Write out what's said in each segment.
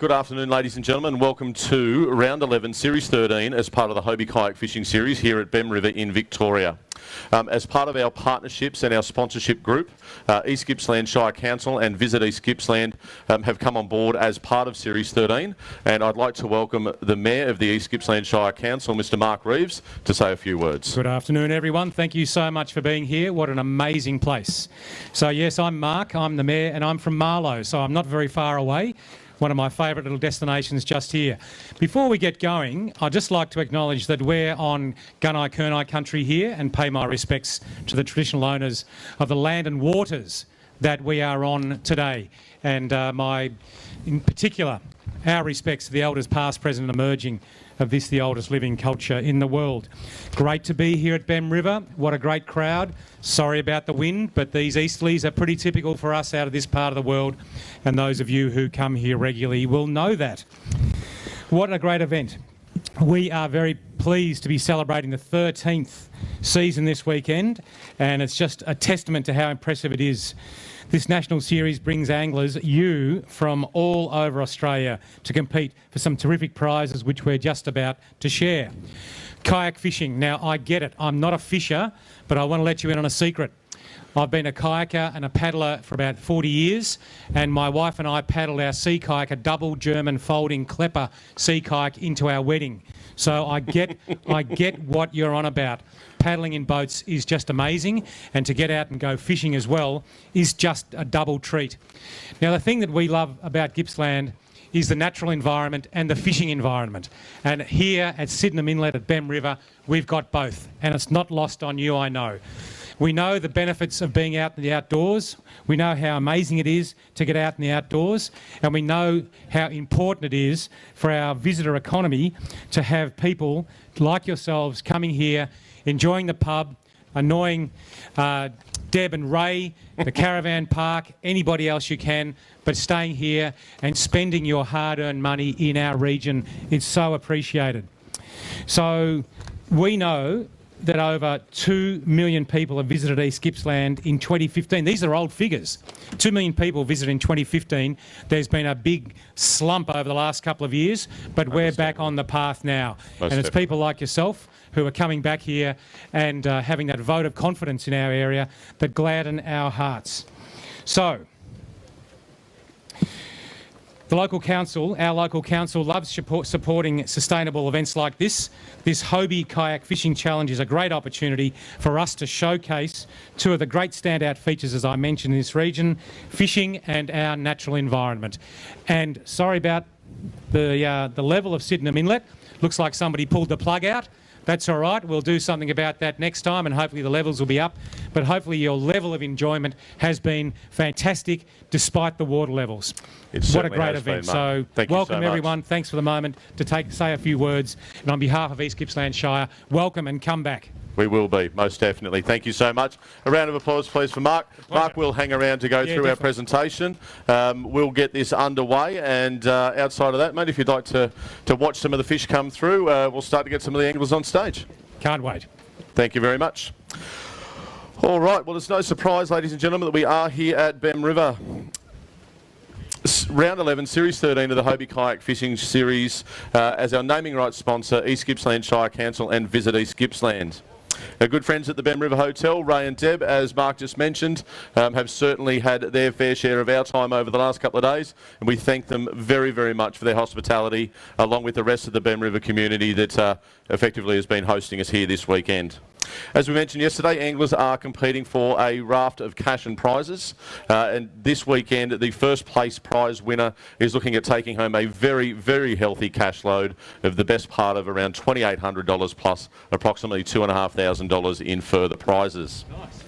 Good afternoon, ladies and gentlemen. Welcome to Round 11, Series 13, as part of the Hobie Kayak Fishing Series here at Bemm River in Victoria. As part of our partnerships and our sponsorship group, East Gippsland Shire Council and Visit East Gippsland have come on board as part of Series 13, and I'd like to welcome the Mayor of the East Gippsland Shire Council, Mr. Mark Reeves, to say a few words. Good afternoon, everyone. Thank you so much for being here. What an amazing place. So yes, I'm Mark, I'm the Mayor, and I'm from Marlow, so I'm not very far away. One of my favourite little destinations just here. Before we get going, I'd just like to acknowledge that we're on Gunai-Kurnai country here and pay my respects to the traditional owners of the land and waters that we are on today. And in particular, our respects to the elders past, present and emerging of this, the oldest living culture in the world. Great to be here at Bemm River. What a great crowd. Sorry about the wind, but these easterlies are pretty typical for us out of this part of the world, and those of you who come here regularly will know that. What a great event. We are very pleased to be celebrating the 13th season this weekend, and it's just a testament to how impressive it is. This national series brings anglers, you, from all over Australia to compete for some terrific prizes which we're just about to share. Kayak fishing. Now, I get it. I'm not a fisher, but I want to let you in on a secret. I've been a kayaker and a paddler for about 40 years, and my wife and I paddled our sea kayak, a double German folding Klepper sea kayak, into our wedding. So I get what you're on about. Paddling in boats is just amazing, and to get out and go fishing as well is just a double treat. Now, the thing that we love about Gippsland is the natural environment and the fishing environment. And here at Sydenham Inlet at Bemm River, we've got both, and it's not lost on you, I know. We know the benefits of being out in the outdoors. We know how amazing it is to get out in the outdoors, and we know how important it is for our visitor economy to have people like yourselves coming here, enjoying the pub, annoying Deb and Ray, the caravan park, anybody else you can, but staying here and spending your hard-earned money in our region. It's so appreciated. So we know that over 2 million people have visited East Gippsland in 2015. These are old figures. 2 million people visited in 2015. There's been a big slump over the last couple of years, but we're back on the path now. And it's people like yourself who are coming back here and having that vote of confidence in our area that gladden our hearts. So, our local council loves supporting sustainable events like this. This Hobie Kayak Fishing Challenge is a great opportunity for us to showcase two of the great standout features, as I mentioned, in this region, fishing and our natural environment. And sorry about the level of Sydenham Inlet. Looks like somebody pulled the plug out. That's all right. We'll do something about that next time, and hopefully the levels will be up. But hopefully your level of enjoyment has been fantastic despite the water levels. What a great event. So welcome everyone. Thanks for the moment to say a few words. And on behalf of East Gippsland Shire, welcome and come back. We will be, most definitely. Thank you so much. A round of applause, please, for Mark. Mark will hang around to go through our presentation. We'll get this underway, and outside of that, mate, if you'd like to watch some of the fish come through, we'll start to get some of the anglers on stage. Can't wait. Thank you very much. All right, well, it's no surprise, ladies and gentlemen, that we are here at Bemm River. Round 11, Series 13 of the Hobie Kayak Fishing Series, as our naming rights sponsor, East Gippsland Shire Council and Visit East Gippsland. Our good friends at the Bemm River Hotel, Ray and Deb, as Mark just mentioned, have certainly had their fair share of our time over the last couple of days, and we thank them very, very much for their hospitality, along with the rest of the Bemm River community that effectively has been hosting us here this weekend. As we mentioned yesterday, anglers are competing for a raft of cash and prizes, and this weekend the first place prize winner is looking at taking home a very, very healthy cash load of the best part of around $2,800 plus approximately $2,500 in further prizes. Nice.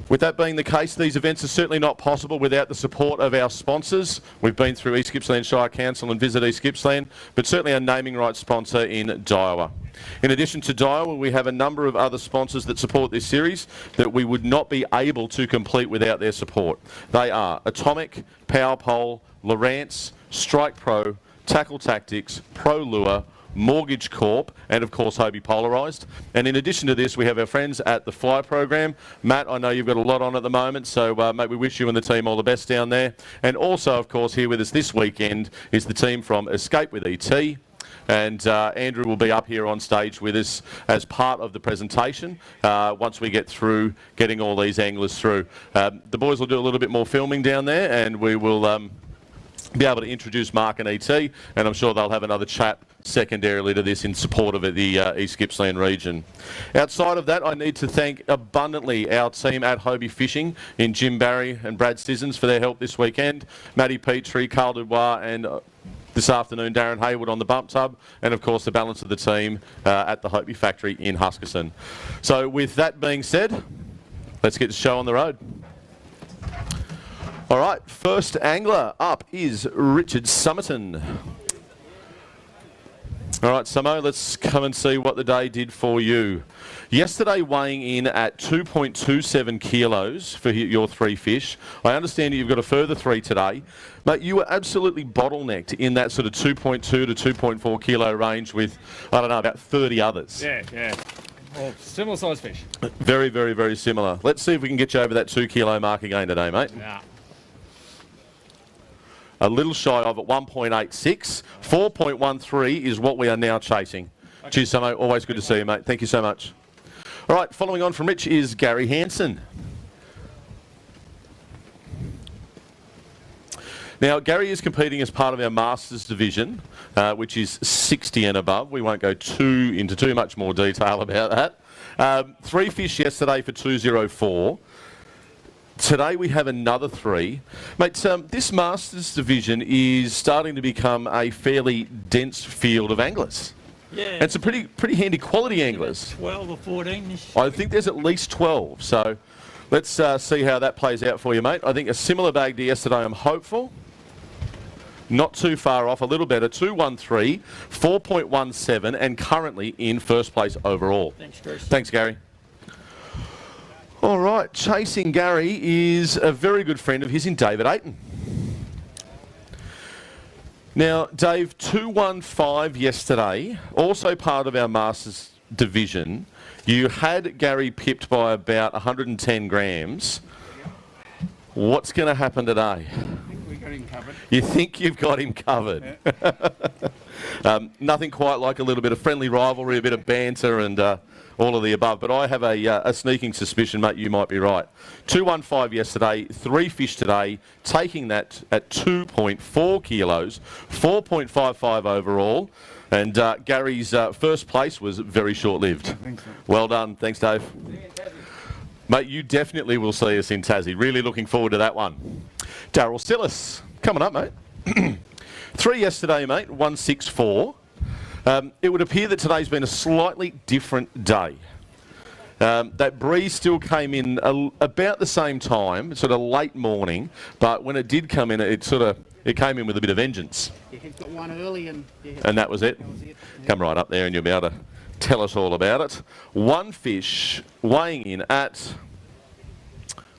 With that being the case, these events are certainly not possible without the support of our sponsors. We've been through East Gippsland Shire Council and Visit East Gippsland, but certainly our naming rights sponsor in Daiwa. In addition to Daiwa, we have a number of other sponsors that support this series that we would not be able to complete without their support. They are Atomic, Powell, Lowrance, Strike Pro, Tackle Tactics, Pro Lure, Mortgage Corp, and of course Hobie Polarised. And in addition to this, we have our friends at the Fly program. Matt, I know you've got a lot on at the moment, so mate, we wish you and the team all the best down there. And also, of course, here with us this weekend is the team from Escape with ET. And Andrew will be up here on stage with us as part of the presentation once we get through getting all these anglers through. The boys will do a little bit more filming down there, and we will be able to introduce Mark and ET, and I'm sure they'll have another chat secondarily to this in support of the East Gippsland region. Outside of that, I need to thank abundantly our team at Hobie Fishing in Jim Barry and Brad Stizens for their help this weekend, Matty Petrie, Carl Dubois, and this afternoon, Darren Hayward on the bump tub, and of course the balance of the team at the Hobie factory in Huskisson. So with that being said, let's get the show on the road. All right, first angler up is Richard Summerton. All right, Summo, let's come and see what the day did for you. Yesterday weighing in at 2.27 kilos for your 3 fish. I understand you've got a further 3 today. Mate, you were absolutely bottlenecked in that sort of 2.2 to 2.4 kilo range with, I don't know, about 30 others. Yeah. Well, similar size fish. Very, very, very similar. Let's see if we can get you over that 2 kilo mark again today, mate. Yeah. A little shy of at 1.86. 4.13 is what we are now chasing. Okay. Cheers, Samo. Always good to see you, mate. Thank you so much. All right, following on from Rich is Gary Hansen. Now, Gary is competing as part of our Masters division, which is 60 and above. We won't go into too much more detail about that. 3 fish yesterday for 204. Today we have another 3. Mate, this Masters division is starting to become a fairly dense field of anglers. Yeah. And some pretty handy quality anglers. 12 or 14. I think there's at least 12. So let's see how that plays out for you, mate. I think a similar bag to yesterday, I'm hopeful. Not too far off, a little better. 213, 4.17, and currently in first place overall. Thanks, Chris. Thanks, Gary. All right, chasing Gary is a very good friend of his in David Ayton. Now, Dave, 215 yesterday, also part of our Masters division. You had Gary pipped by about 110 grams. What's going to happen today? I think we got him covered. You think you've got him covered? Yeah. Nothing quite like a little bit of friendly rivalry, a bit of banter, and all of the above. But I have a sneaking suspicion, mate, you might be right. 215 yesterday, 3 fish today, taking that at 2.4 kilos, 4.55 overall. And Gary's first place was very short-lived. I think so. Well done. Thanks, Dave. Mate, you definitely will see us in Tassie. Really looking forward to that one. Daryl Sillis, coming up, mate. 3 yesterday, mate, 164. It would appear that today's been a slightly different day. That breeze still came in about the same time, sort of late morning, but when it did come in, it came in with a bit of vengeance. You got one early and that was it. That was it. Come right up there and you'll be able to tell us all about it. 1 fish weighing in at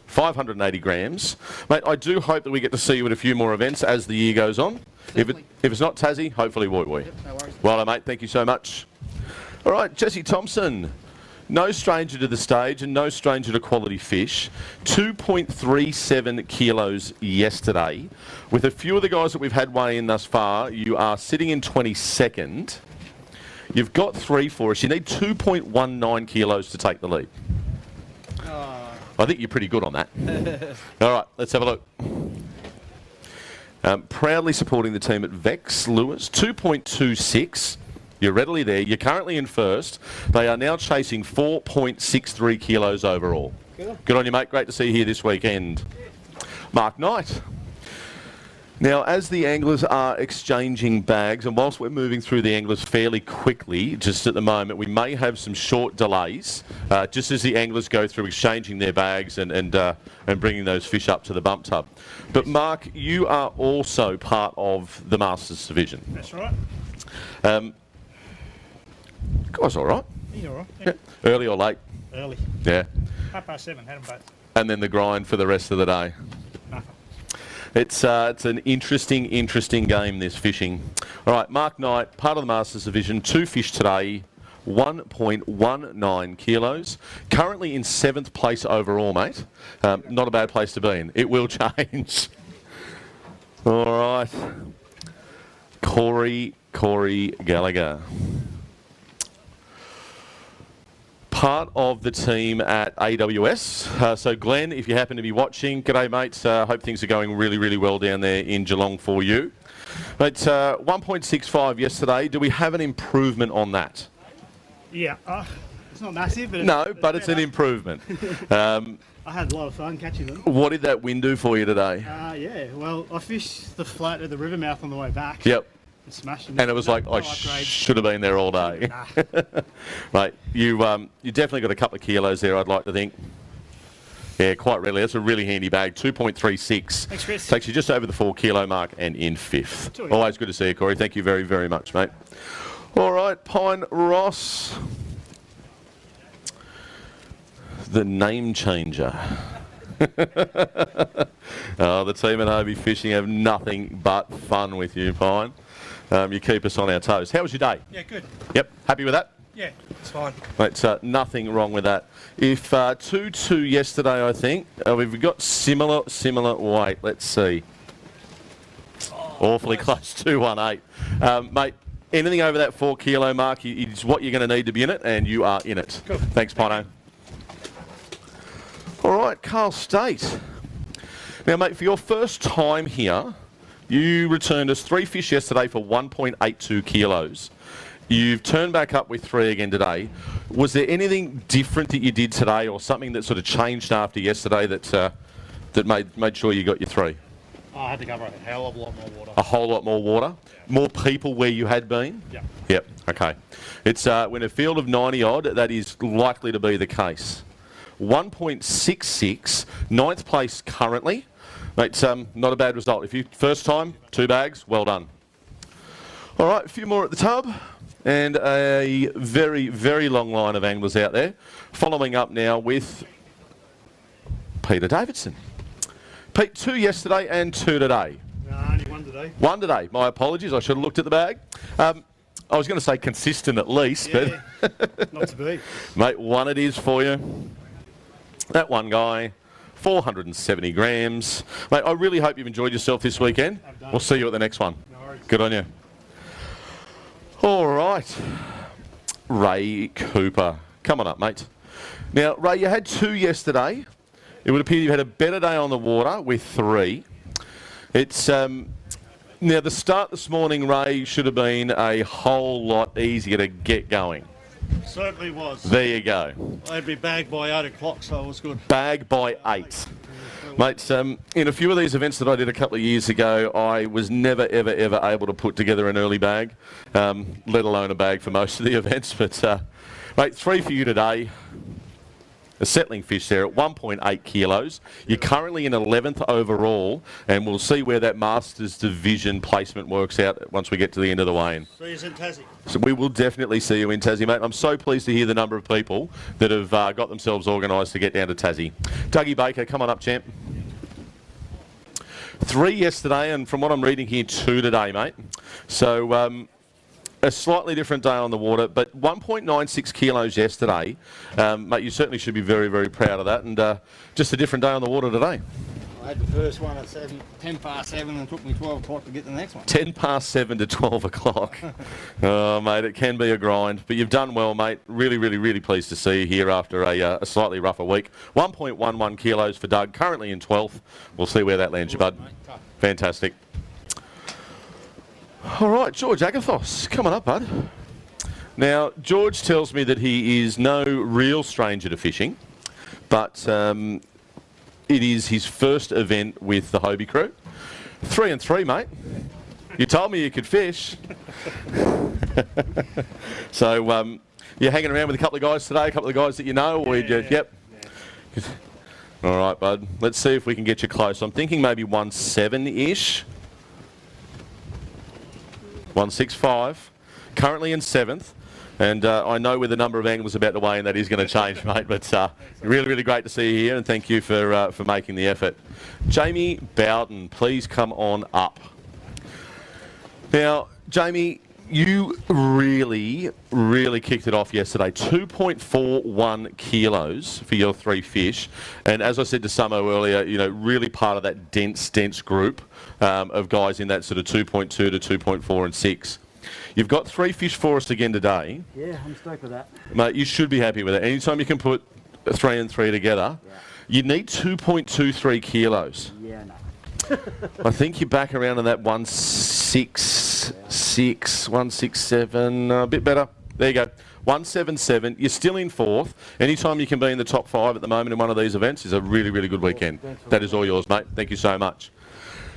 580 grams. Mate, I do hope that we get to see you at a few more events as the year goes on. If it's not Tassie, hopefully Woy Woy. Yep, no worries. Well, mate, thank you so much. All right, Jesse Thompson. No stranger to the stage and no stranger to quality fish. 2.37 kilos yesterday. With a few of the guys that we've had weigh in thus far, you are sitting in 22nd. You've got 3 for us. You need 2.19 kilos to take the lead. I think you're pretty good on that. All right, let's have a look. Proudly supporting the team at Vex Lewis, 2.26. You're readily there. You're currently in first. They are now chasing 4.63 kilos overall. Good on you, mate. Great to see you here this weekend. Mark Knight. Now, as the anglers are exchanging bags, and whilst we're moving through the anglers fairly quickly, just at the moment, we may have some short delays, just as the anglers go through exchanging their bags and bringing those fish up to the bump tub. But Mark, you are also part of the Masters division. That's right. Guys, all right? He's all right. Yeah. Early or late? Early. Yeah. 7:30, had them both. And then the grind for the rest of the day. Nothing. It's an interesting game, this fishing. All right, Mark Knight, part of the Masters Division, 2 fish today, 1.19 kilos. Currently in 7th place overall, mate. Not a bad place to be in. It will change. All right. Corey Gallagher. Part of the team at AWS. So Glenn, if you happen to be watching, g'day mates. Hope things are going really well down there in Geelong for you. But 1.65 yesterday. Do we have an improvement on that? Yeah, it's not massive, but No, but it's an improvement. I had a lot of fun catching them. What did that wind do for you today? Yeah, well, I fished the flat at the river mouth on the way back. Yep. And smashed them. And it was like, No I upgrade. should have been there all day. Nah. Right, you definitely got a couple of kilos there, I'd like to think. Yeah, quite readily. That's a really handy bag. 2.36. Thanks, Chris. Takes you just over the 4 kilo mark and in 5th. Enjoy. Always good to see you, Corey. Thank you very much, mate. All right, Pine Ross. The name changer. Oh, the team at Hobie Fishing have nothing but fun with you, Pine. You keep us on our toes. How was your day? Yeah, good. Yep. Happy with that? Yeah, it's fine. Mate, nothing wrong with that. If 2-2 yesterday, I think, we've got similar weight. Let's see. Awfully close, 218. Mate, anything over that 4 kilo mark is what you're going to need to be in it, and you are in it. Cool. Thanks, Pino. All right, Carl State. Now, mate, for your first time here, you returned us 3 fish yesterday for 1.82 kilos. You've turned back up with 3 again today. Was there anything different that you did today, or something that sort of changed after yesterday that made sure you got your 3? I had to cover a hell of a lot more water. A whole lot more water? More people where you had been? Yeah. Yep, okay. It's when a field of 90 odd, that is likely to be the case. 1.66, 9th place currently. Mate, not a bad result. If you first time, 2 bags, well done. All right, a few more at the tub. And a very long line of anglers out there. Following up now with Peter Davidson. Pete, 2 yesterday and 2 today. Only 1 today. 1 today. My apologies, I should have looked at the bag. I was going to say consistent at least, Yeah, not to be. but mate, 1 it is for you. That one guy, 470 grams. Mate, I really hope you've enjoyed yourself this weekend. We'll see you at the next one. No worries. Good on you. All right. Ray Cooper. Come on up, mate. Now, Ray, you had 2 yesterday. It would appear you had a better day on the water with 3. It's now the start this morning, Ray, should have been a whole lot easier to get going. Certainly was. There you go. I had me bagged by 8 o'clock, so it was good. Bag by 8. Mate, in a few of these events that I did a couple of years ago, I was never, ever able to put together an early bag, let alone a bag for most of the events. But, mate, 3 for you today. A settling fish there at 1.8 kilos. You're currently in 11th overall, and we'll see where that Masters Division placement works out once we get to the end of the weigh-in. See you in Tassie. So we will definitely see you in Tassie, mate. I'm so pleased to hear the number of people that have got themselves organised to get down to Tassie. Dougie Baker, come on up, champ. 3 yesterday, and from what I'm reading here, 2 today, mate. So a slightly different day on the water, but 1.96 kilos yesterday. Mate, you certainly should be very proud of that, and just a different day on the water today. I had the first one at 10 past 7 and it took me 12 o'clock to get the next one. 10 past 7 to 12 o'clock. Oh, mate, it can be a grind, but you've done well, mate. Really pleased to see you here after a slightly rougher week. 1.11 kilos for Doug, currently in 12th. We'll see where that lands you, bud. Fantastic. All right, George Agathos, come on up, bud. Now, George tells me that he is no real stranger to fishing, but it is his first event with the Hobie crew. 3 and 3, mate. You told me you could fish. So you're hanging around with a couple of guys today, a couple of guys that you know? Or yep. All right, bud. Let's see if we can get you close. I'm thinking maybe 1.7-ish. 1.65. Currently in 7th. And I know with the number of anglers about to weigh in that is going to change, mate. But really, really great to see you here, and thank you for making the effort. Jamie Bowden, please come on up. Now, Jamie, you really, really kicked it off yesterday. 2.41 kilos for your 3 fish. And as I said to Samo earlier, you know, really part of that dense group of guys in that sort of 2.2 to 2.4 and 6. You've got 3 fish for us again today. Yeah, I'm stoked with that. Mate, you should be happy with it. Anytime you can put 3 and 3 together, you need 2.23 kilos. Yeah, no. I think you're back around in that 166, 167, a bit better. There you go. 177. You're still in 4th. Anytime you can be in the top 5 at the moment in one of these events is a really, really good weekend. That is all yours, mate. Thank you so much.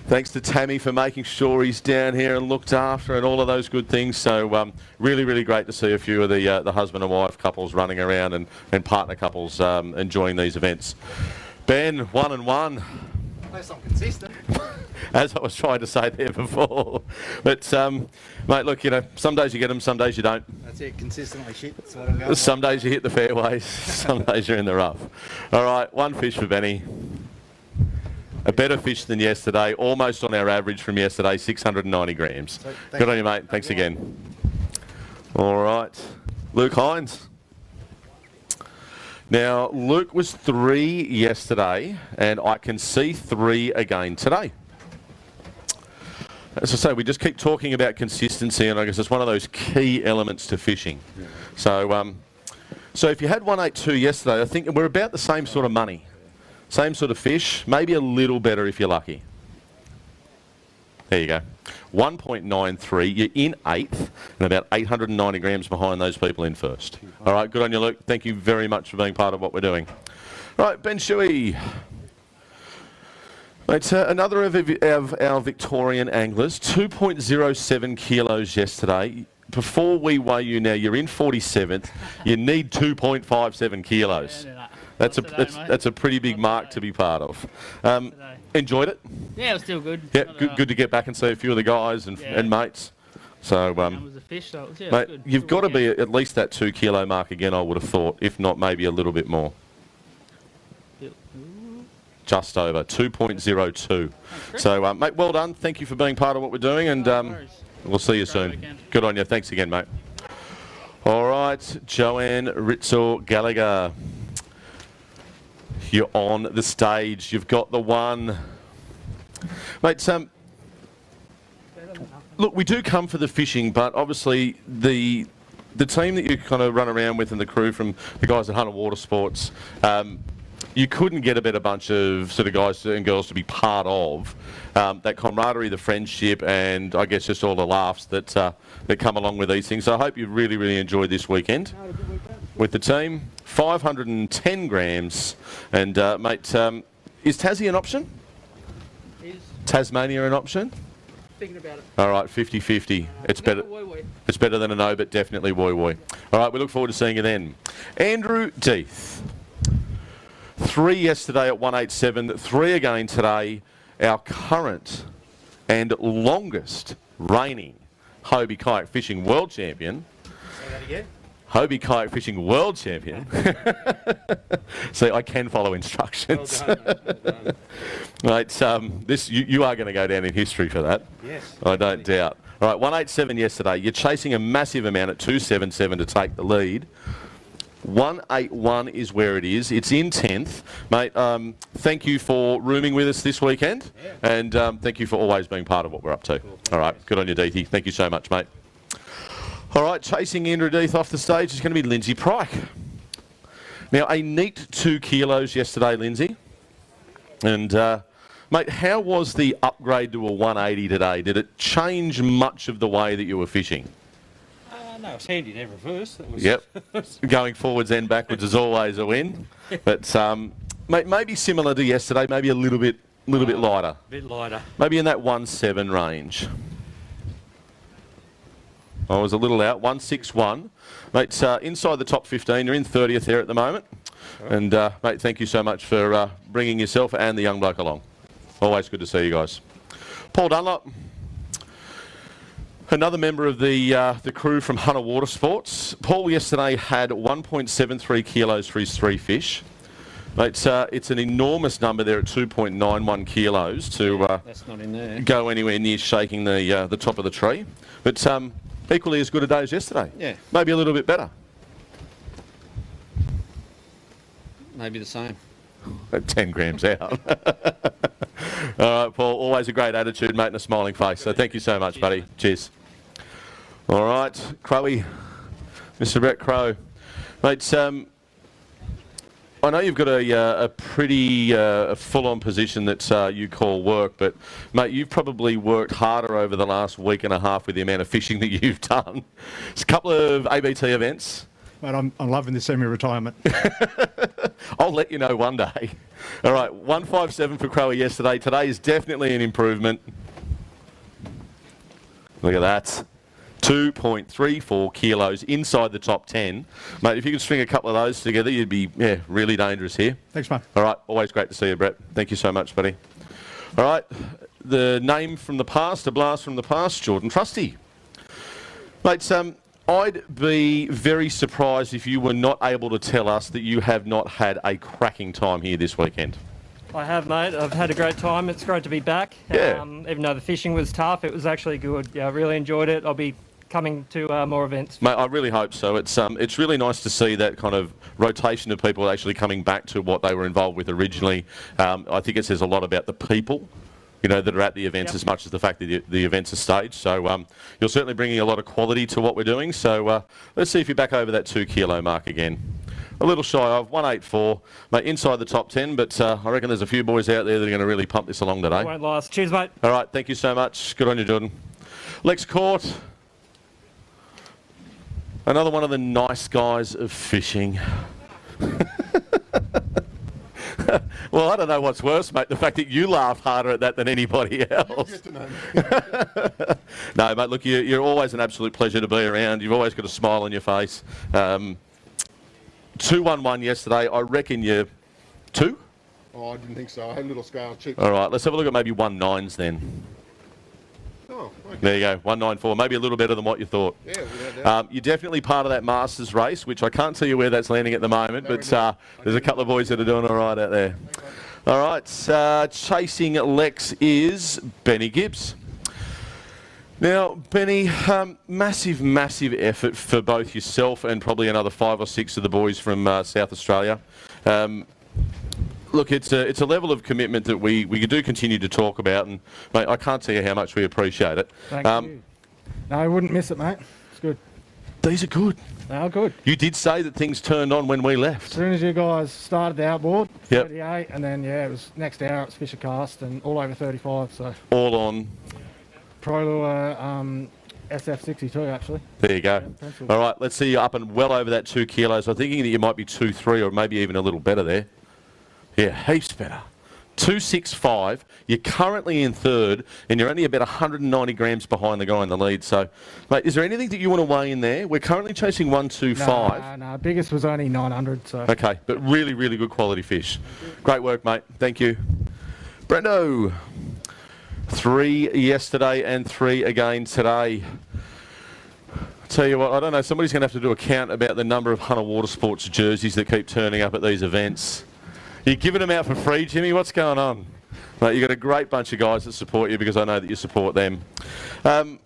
Thanks to Tammy for making sure he's down here and looked after and all of those good things. So really, really great to see a few of the husband and wife couples running around and partner couples enjoying these events. Ben, 1 and 1. Unless I'm consistent. As I was trying to say there before. But, mate, look, you know, some days you get them, some days you don't. That's it, consistently shit. That's what I'm going Some days you hit the fairways, some days you're in the rough. All right, 1 fish for Benny. A better fish than yesterday, almost on our average from yesterday, 690 grams. So, Good on you, mate. Thanks again. All right. Luke Hines. Now, Luke was 3 yesterday, and I can see 3 again today. As I say, we just keep talking about consistency, and I guess it's one of those key elements to fishing. Yeah. So if you had 182 yesterday, I think we're about the same sort of money. Same sort of fish, maybe a little better if you're lucky. There you go. 1.93, you're in 8th and about 890 grams behind those people in 1st. All right, good on you, Luke. Thank you very much for being part of what we're doing. All right, Ben Shuey. It's another of our Victorian anglers, 2.07 kilos yesterday. Before we weigh you now, you're in 47th. You need 2.57 kilos. That's a pretty big mark to be part of. Enjoyed it? Yeah, it was still good. Yeah, good to get back and see a few of the guys and mates. So, was a fish, so yeah, mate, good. you've got to be at least that 2 kilo mark again, I would have thought. If not, maybe a little bit more. Just over, 2.02. So, mate, well done. Thank you for being part of what we're doing, and we'll see you soon. Good on you. Thanks again, mate. All right, Joanne Ritzel Gallagher. You're on the stage. You've got the one. Mate, look, we do come for the fishing, but obviously the team that you kind of run around with and the crew from the guys at Hunter Water Sports, you couldn't get a better bunch of sort of guys and girls to be part of that camaraderie, the friendship, and I guess just all the laughs that come along with these things. So I hope you really, really enjoyed this weekend with the team. 510 grams. And, mate, is Tassie an option? Is Tasmania an option? thinking about it. All right, 50-50. It's better. It's better than a no, but definitely woi woi. All right, we look forward to seeing you then. Andrew Death. 3 yesterday at 187. 3 again today. Our current and longest reigning Hobie kayak fishing world champion. Say that again. Hobie kayak fishing world champion. See, I can follow instructions. Well done, mate. Well done. Mate, you are going to go down in history for that. Yes. I don't doubt. All right, 187 yesterday. You're chasing a massive amount at 277 to take the lead. 181 is where it is. It's in 10th. Mate, thank you for rooming with us this weekend. Yeah. And thank you for always being part of what we're up to. Cool. All right, good on you, Deethy. Thank you so much, mate. All right, chasing Andrew Death off the stage is going to be Lindsay Pryke. Now, a neat 2 kilos yesterday, Lindsay. And, mate, how was the upgrade to a 180 today? Did it change much of the way that you were fishing? No, it's handy to have reverse. Yep. Going forwards and backwards is always a win. But, mate, maybe similar to yesterday, maybe a little bit lighter. A bit lighter. Maybe in that 1.7 range. I was a little out, 161. Mate, inside the top 15, you're in 30th there at the moment. And, mate, thank you so much for bringing yourself and the young bloke along. Always good to see you guys. Paul Dunlop. Another member of the crew from Hunter Water Sports. Paul yesterday had 1.73 kilos for his 3 fish. It's an enormous number there at 2.91 kilos to That's not in there. go anywhere near shaking the top of the tree. But equally as good a day as yesterday. Yeah. Maybe a little bit better. Maybe the same. At 10 grams out. All right, Paul, always a great attitude, mate, and a smiling face. So thank you so much, buddy. Cheers. All right, Crowie, Mr. Brett Crow. Mate, I know you've got a pretty full-on position that you call work, but, mate, you've probably worked harder over the last week and a half with the amount of fishing that you've done. It's a couple of ABT events. Mate, I'm loving this semi-retirement. I'll let you know one day. All right, 157 for Crowie yesterday. Today is definitely an improvement. Look at that. 2.34 kilos inside the top 10. Mate, if you could string a couple of those together, you'd be really dangerous here. Thanks, mate. All right, always great to see you, Brett. Thank you so much, buddy. All right, the name from the past, a blast from the past, Jordan Trusty. Mate, I'd be very surprised if you were not able to tell us that you have not had a cracking time here this weekend. I have, mate. I've had a great time. It's great to be back. Yeah. Even though the fishing was tough, it was actually good. Yeah, I really enjoyed it. I'll be coming to more events. Mate, I really hope so. It's really nice to see that kind of rotation of people actually coming back to what they were involved with originally. I think it says a lot about the people, that are at the events as much as the fact that the events are staged. So you're certainly bringing a lot of quality to what we're doing. So let's see if you're back over that 2 kilo mark again. A little shy of 184, mate, inside the top 10, but I reckon there's a few boys out there that are going to really pump this along today. Won't last. Cheers, mate. All right, thank you so much. Good on you, Jordan. Lex Court. Another one of the nice guys of fishing. Well, I don't know what's worse, mate, the fact that you laugh harder at that than anybody else. No, mate, look, you're always an absolute pleasure to be around. You've always got a smile on your face. 211 yesterday. I reckon you're 2? Oh, I didn't think so. I had a little scale cheap. All right, let's have a look at maybe 19s then. Oh, okay. There you go, 194. Maybe a little better than what you thought. Yeah, without doubt. You're definitely part of that Masters race, which I can't tell you where that's landing at the moment, but there's a couple of boys that are doing all right out there. All right, chasing Lex is Benny Gibbs. Now, Benny, massive, massive effort for both yourself and probably another 5 or 6 of the boys from South Australia. Look, it's a level of commitment that we do continue to talk about, and mate, I can't tell you how much we appreciate it. Thank you. No, I wouldn't miss it, mate. It's good. These are good. They are good. You did say that things turned on when we As left. soon as you guys started the outboard, Yep. 38, and then, it was next hour, it's Fisher Cast, and all over 35, so. All on. Pro Lure SF62, actually. There you go. Yeah, pencil. All right, let's see you up and well over that 2 kilos. I'm thinking that you might be 2.3 or maybe even a little better there. Yeah, heaps better. 265. You're currently in third, and you're only about 190 grams behind the guy in the lead. So, mate, is there anything that you want to weigh in there? We're currently chasing 125. No, biggest was only 900, so. Okay, but really, really good quality fish. Great work, mate. Thank you. Brendo. 3 yesterday and 3 again today. Tell you what, I don't know, somebody's going to have to do a count about the number of Hunter Water Sports jerseys that keep turning up at these events. You're giving them out for free, Jimmy? What's going on? Mate, you've got a great bunch of guys that support you because I know that you support them. Same?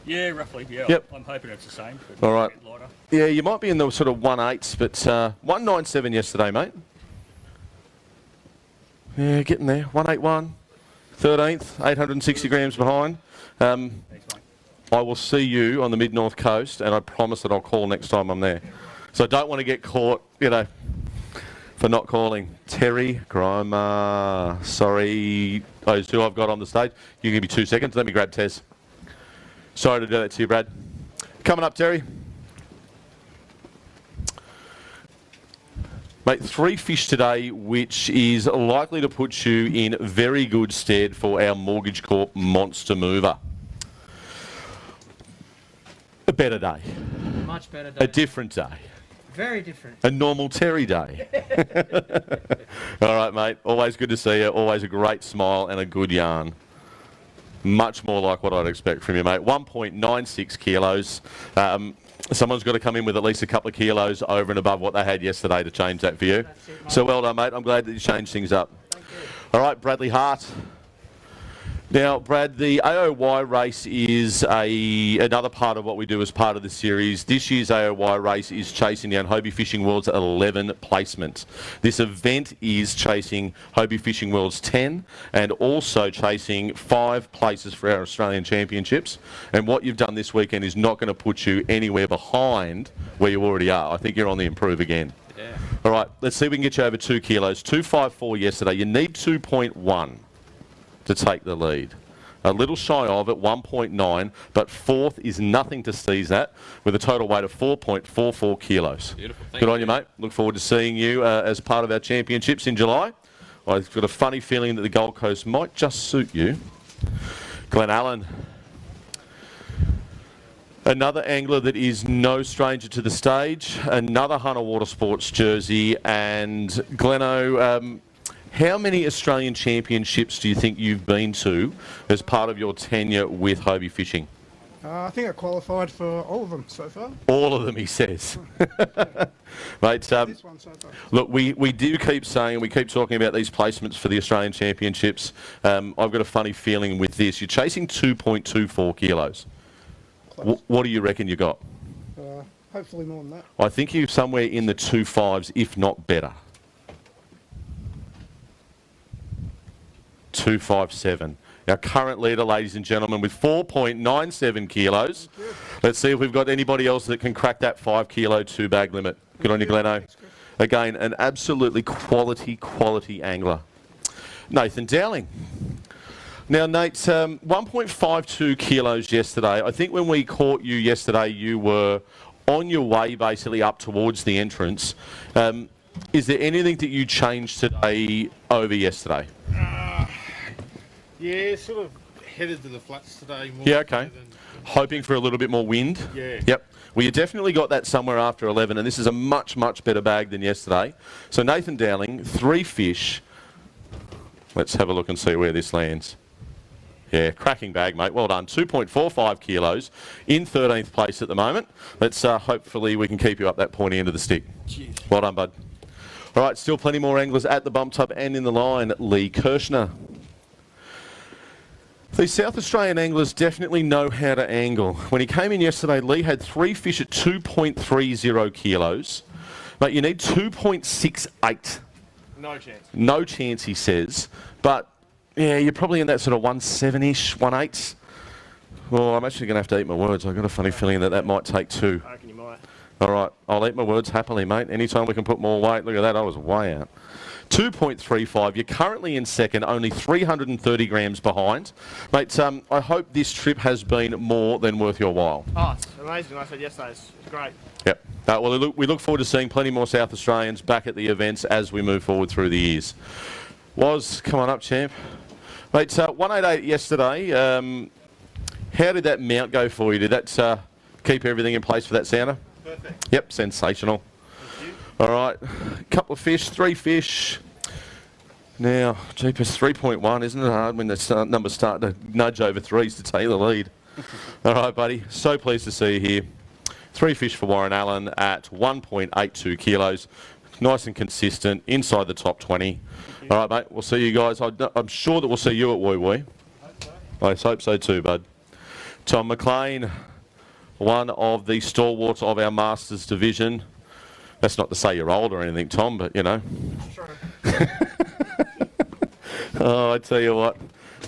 Yeah, roughly, yeah. Yep. I'm hoping it's the same. But All right. a bit lighter. Yeah, you might be in the sort of 1.8s, but 197 yesterday, mate. Yeah, getting there. 181, 13th, 860 grams behind. Thanks, mate. I will see you on the mid-north coast, and I promise that I'll call next time I'm there. So I don't want to get caught, for not calling. Terry, Grimer, sorry, those who I've got on the stage. You give me 2 seconds. Let me grab Tez. Sorry to do that to you, Brad. Coming up, Terry. Mate, 3 fish today, which is likely to put you in very good stead for our Mortgage Corp Monster Mover. A better day. Much better day. A different day. Very different. A normal Terry day. All right, mate. Always good to see you. Always a great smile and a good yarn. Much more like what I'd expect from you, mate. 1.96 kilos. Someone's got to come in with at least a couple of kilos over and above what they had yesterday to change that for you. So well done, mate. I'm glad that you changed things up. All right, Bradley Hart. Now, Brad, the AOY race is another part of what we do as part of the series. This year's AOY race is chasing down Hobie Fishing World's 11 placement. This event is chasing Hobie Fishing World's 10 and also chasing 5 places for our Australian Championships. And what you've done this weekend is not going to put you anywhere behind where you already are. I think you're on the improve again. Yeah. All right, let's see if we can get you over 2 kilos. 2.54 yesterday. You need 2.1. to take the lead. A little shy of at 1.9, but fourth is nothing to seize at with a total weight of 4.44 kilos. Beautiful. Good on you, mate. Look forward to seeing you as part of our championships in July. I've got a funny feeling that the Gold Coast might just suit you. Glenn Allen. Another angler that is no stranger to the stage. Another Hunter Watersports jersey. And Gleno, how many Australian Championships do you think you've been to as part of your tenure with Hobie Fishing? I think I qualified for all of them so far. All of them, he says. Mate, This one so far. look, we do keep saying, we keep talking about these placements for the Australian Championships. I've got a funny feeling with this. You're chasing 2.24 kilos. What do you reckon you got? Hopefully more than that. I think you're somewhere in the 2.5s, if not better. 2.57. Our current leader, ladies and gentlemen, with 4.97 kilos. Let's see if we've got anybody else that can crack that 5 kilo 2-bag limit. Good on you, Gleno. Again, an absolutely quality angler. Nathan Dowling. Now, Nate, 1.52 kilos yesterday. I think when we caught you yesterday, you were on your way basically up towards the entrance. Is there anything that you changed today over yesterday? Yeah, sort of headed to the flats today. More Yeah, okay. than- Hoping for a little bit more wind? Yeah. Yep. Well, you definitely got that somewhere after 11, and this is a much better bag than yesterday. So Nathan Dowling, 3 fish. Let's have a look and see where this lands. Yeah, cracking bag, mate. Well done. 2.45 kilos in 13th place at the moment. Let's hopefully we can keep you up that pointy end of the stick. Cheers. Well done, bud. All right, still plenty more anglers at the bump tub and in the line. Lee Kirschner. These South Australian anglers definitely know how to angle. When he came in yesterday, Lee had 3 fish at 2.30 kilos. But you need 2.68. No chance. No chance, he says. But, yeah, you're probably in that sort of 1.7-ish, 1.8. Well, I'm actually going to have to eat my words. I've got a funny feeling that might take 2. I reckon you might. All right, I'll eat my words happily, mate. Anytime we can put more weight. Look at that, I was way out. 2.35. You're currently in second, only 330 grams behind. Mate, I hope this trip has been more than worth your while. Oh, it's amazing. I said yesterday, it's great. Yep. Well, we look forward to seeing plenty more South Australians back at the events as we move forward through the years. Come on up, champ. Mate, 188 yesterday. How did that mount go for you? Did that keep everything in place for that sounder? Perfect. Yep, sensational. All right, couple of fish, 3 fish. Now, jeepers, 3.1, isn't it hard when the numbers start to nudge over 3s to take the lead? All right, buddy, so pleased to see you here. 3 fish for Warren Allen at 1.82 kilos. Nice and consistent, inside the top 20. All right, mate, we'll see you guys. I'm sure that we'll see you at Woi Woi. I hope so too, bud. Tom McLean, one of the stalwarts of our Masters division. That's not to say you're old or anything, Tom, but, you know. True. Oh, I tell you what,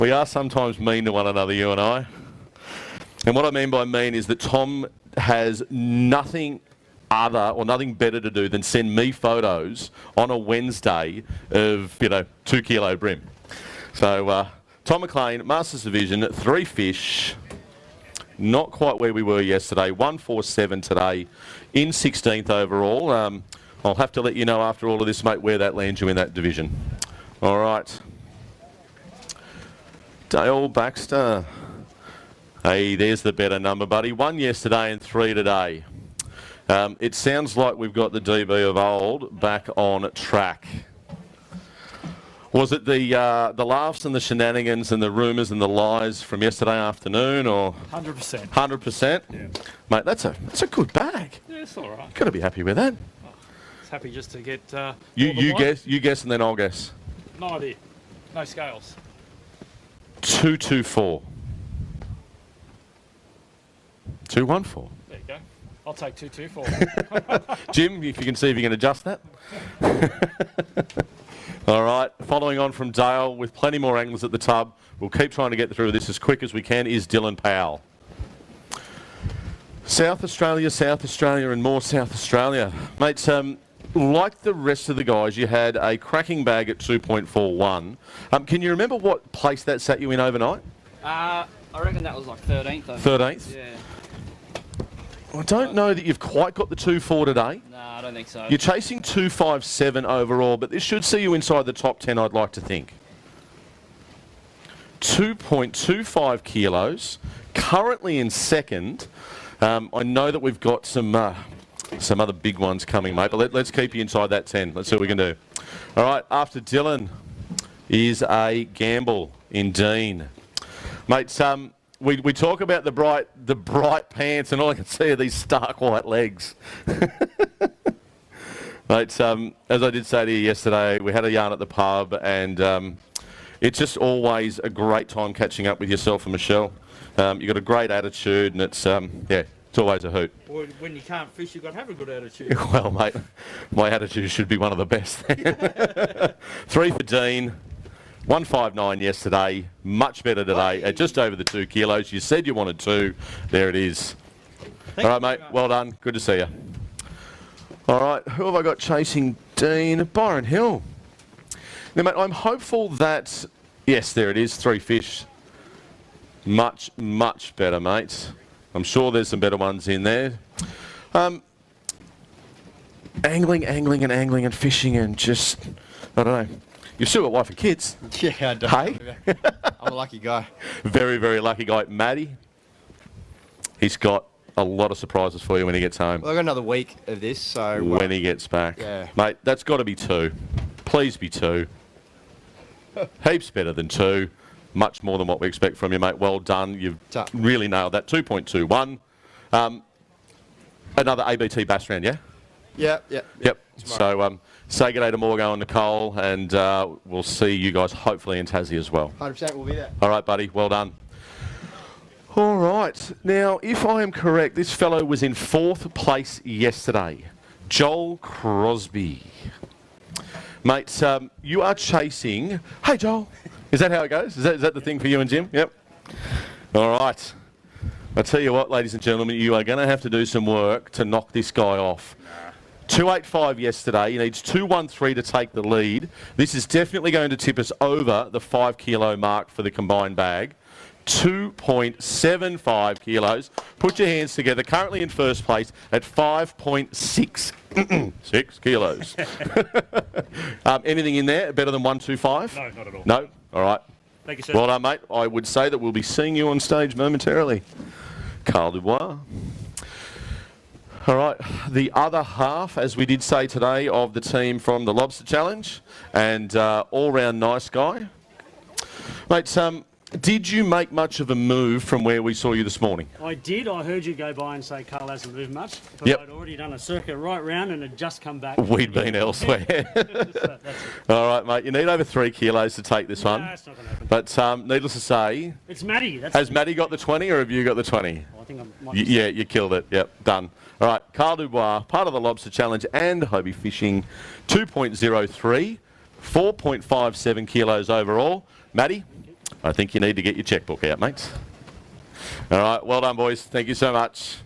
we are sometimes mean to one another, you and I. And what I mean by mean is that Tom has nothing other or nothing better to do than send me photos on a Wednesday of, 2 kilo brim. So, Tom McLean, Masters Division, 3 fish. Not quite where we were yesterday. 147 today in 16th overall. I'll have to let you know after all of this, mate, where that lands you in that division. All right. Dale Baxter. Hey, there's the better number, buddy. 1 yesterday and 3 today. It sounds like we've got the DB of old back on track. Was it the laughs and the shenanigans and the rumours and the lies from yesterday afternoon, or 100%. 100%? Yeah. Mate, that's a good bag. Yeah, it's all right. Got to be happy with that. It's happy just to get. You guess, and then I'll guess. No idea. No scales. 224. 214. There you go. I'll take 224. Jim, if you can see if you can adjust that. All right, following on from Dale with plenty more anglers at the tub. We'll keep trying to get through this as quick as we can, is Dylan Powell. South Australia and more South Australia. Mate, like the rest of the guys, you had a cracking bag at 2.41. Can you remember what place that sat you in overnight? I reckon that was like 13th. 13th? Yeah. I don't know that you've quite got the 2.4 today. No, I don't think so. You're chasing 2.57 overall, but this should see you inside the top 10, I'd like to think. 2.25 kilos, currently in second. I know that we've got some other big ones coming, mate, but let's keep you inside that 10. Let's see what we can do. All right, after Dylan is a gamble in Dean. Mate, we talk about the bright pants, and all I can see are these stark white legs. Mate, as I did say to you yesterday, we had a yarn at the pub, and it's just always a great time catching up with yourself and Michelle. You've got a great attitude, and it's always a hoot. Boy, when you can't fish, you've got to have a good attitude. Well, mate, my attitude should be one of the best. 3 for Dean. 159 yesterday, much better today at just over the 2 kilos. You said you wanted 2. There it is. All right, mate. Well done. Good to see you. All right. Who have I got chasing Dean? Byron Hill. Now, mate, I'm hopeful that... Yes, there it is. 3 fish. Much, much better, mate. I'm sure there's some better ones in there. Angling and fishing and just... I don't know. You've still got wife and kids. Yeah, I do. Hey? I'm a lucky guy. Very, very lucky guy. Matty, he's got a lot of surprises for you when he gets home. Well, I've got another week of this, so... when he gets back. Yeah. Mate, that's got to be 2. Please be 2. Heaps better than 2. Much more than what we expect from you, mate. Well done. You've really nailed that. 2.21. Another ABT bass round, yeah? Yep. So say good day to Morgo and Nicole, and we'll see you guys hopefully in Tassie as well. 100% we'll be there. All right, buddy. Well done. All right. Now, if I am correct, this fellow was in 4th place yesterday. Joel Crosby. Mate, you are chasing... Hey, Joel. Is that how it goes? Is that the thing for you and Jim? Yep. All right. I tell you what, ladies and gentlemen, you are going to have to do some work to knock this guy off. 285 yesterday. He needs 213 to take the lead. This is definitely going to tip us over the 5 kilo mark for the combined bag. 2.75 kilos. Put your hands together. Currently in first place at 5.6 6 kilos. Anything in there better than 125? No, not at all. No? All right. Thank you, sir. Well done, mate. I would say that we'll be seeing you on stage momentarily. Carl Dubois. All right, the other half, as we did say today, of the team from the Lobster Challenge, and all-round nice guy. Mate, did you make much of a move from where we saw you this morning? I did. I heard you go by and say Carl hasn't moved much. But Yep. I'd already done a circuit right round and had just come back. We'd been elsewhere. That's it. All right, mate, you need over 3 kilos to take this one. No, it's not going to happen. But needless to say... It's Matty. Has Matty got the 20 or have you got the 20? I think I might Yeah, you killed it. Yep, done. All right, Carl Dubois, part of the Lobster Challenge and Hobie Fishing, 2.03, 4.57 kilos overall. Matty, I think you need to get your checkbook out, mates. All right, well done, boys. Thank you so much.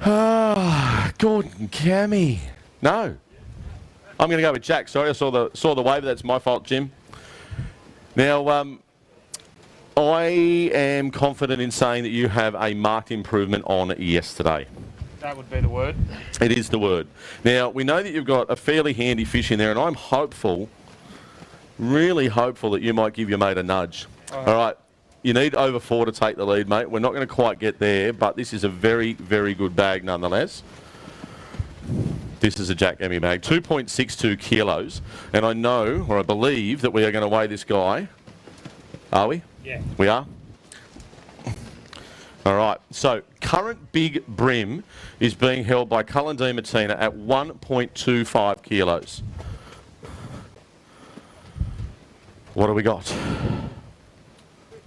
Gordon Cammy. No. I'm going to go with Jack. Sorry, I saw the wave. That's my fault, Jim. Now, I am confident in saying that you have a marked improvement on yesterday. That would be the word. It is the word. Now, we know that you've got a fairly handy fish in there, and I'm hopeful, really hopeful, that you might give your mate a nudge. All right. You need over 4 to take the lead, mate. We're not going to quite get there, but this is a very, very good bag nonetheless. This is a Jack Emmy bag, 2.62 kilos. And I know, or I believe, that we are going to weigh this guy. Are we? Yeah. We are? All right. So, current big brim is being held by Cullen Martina at 1.25 kilos. What do we got?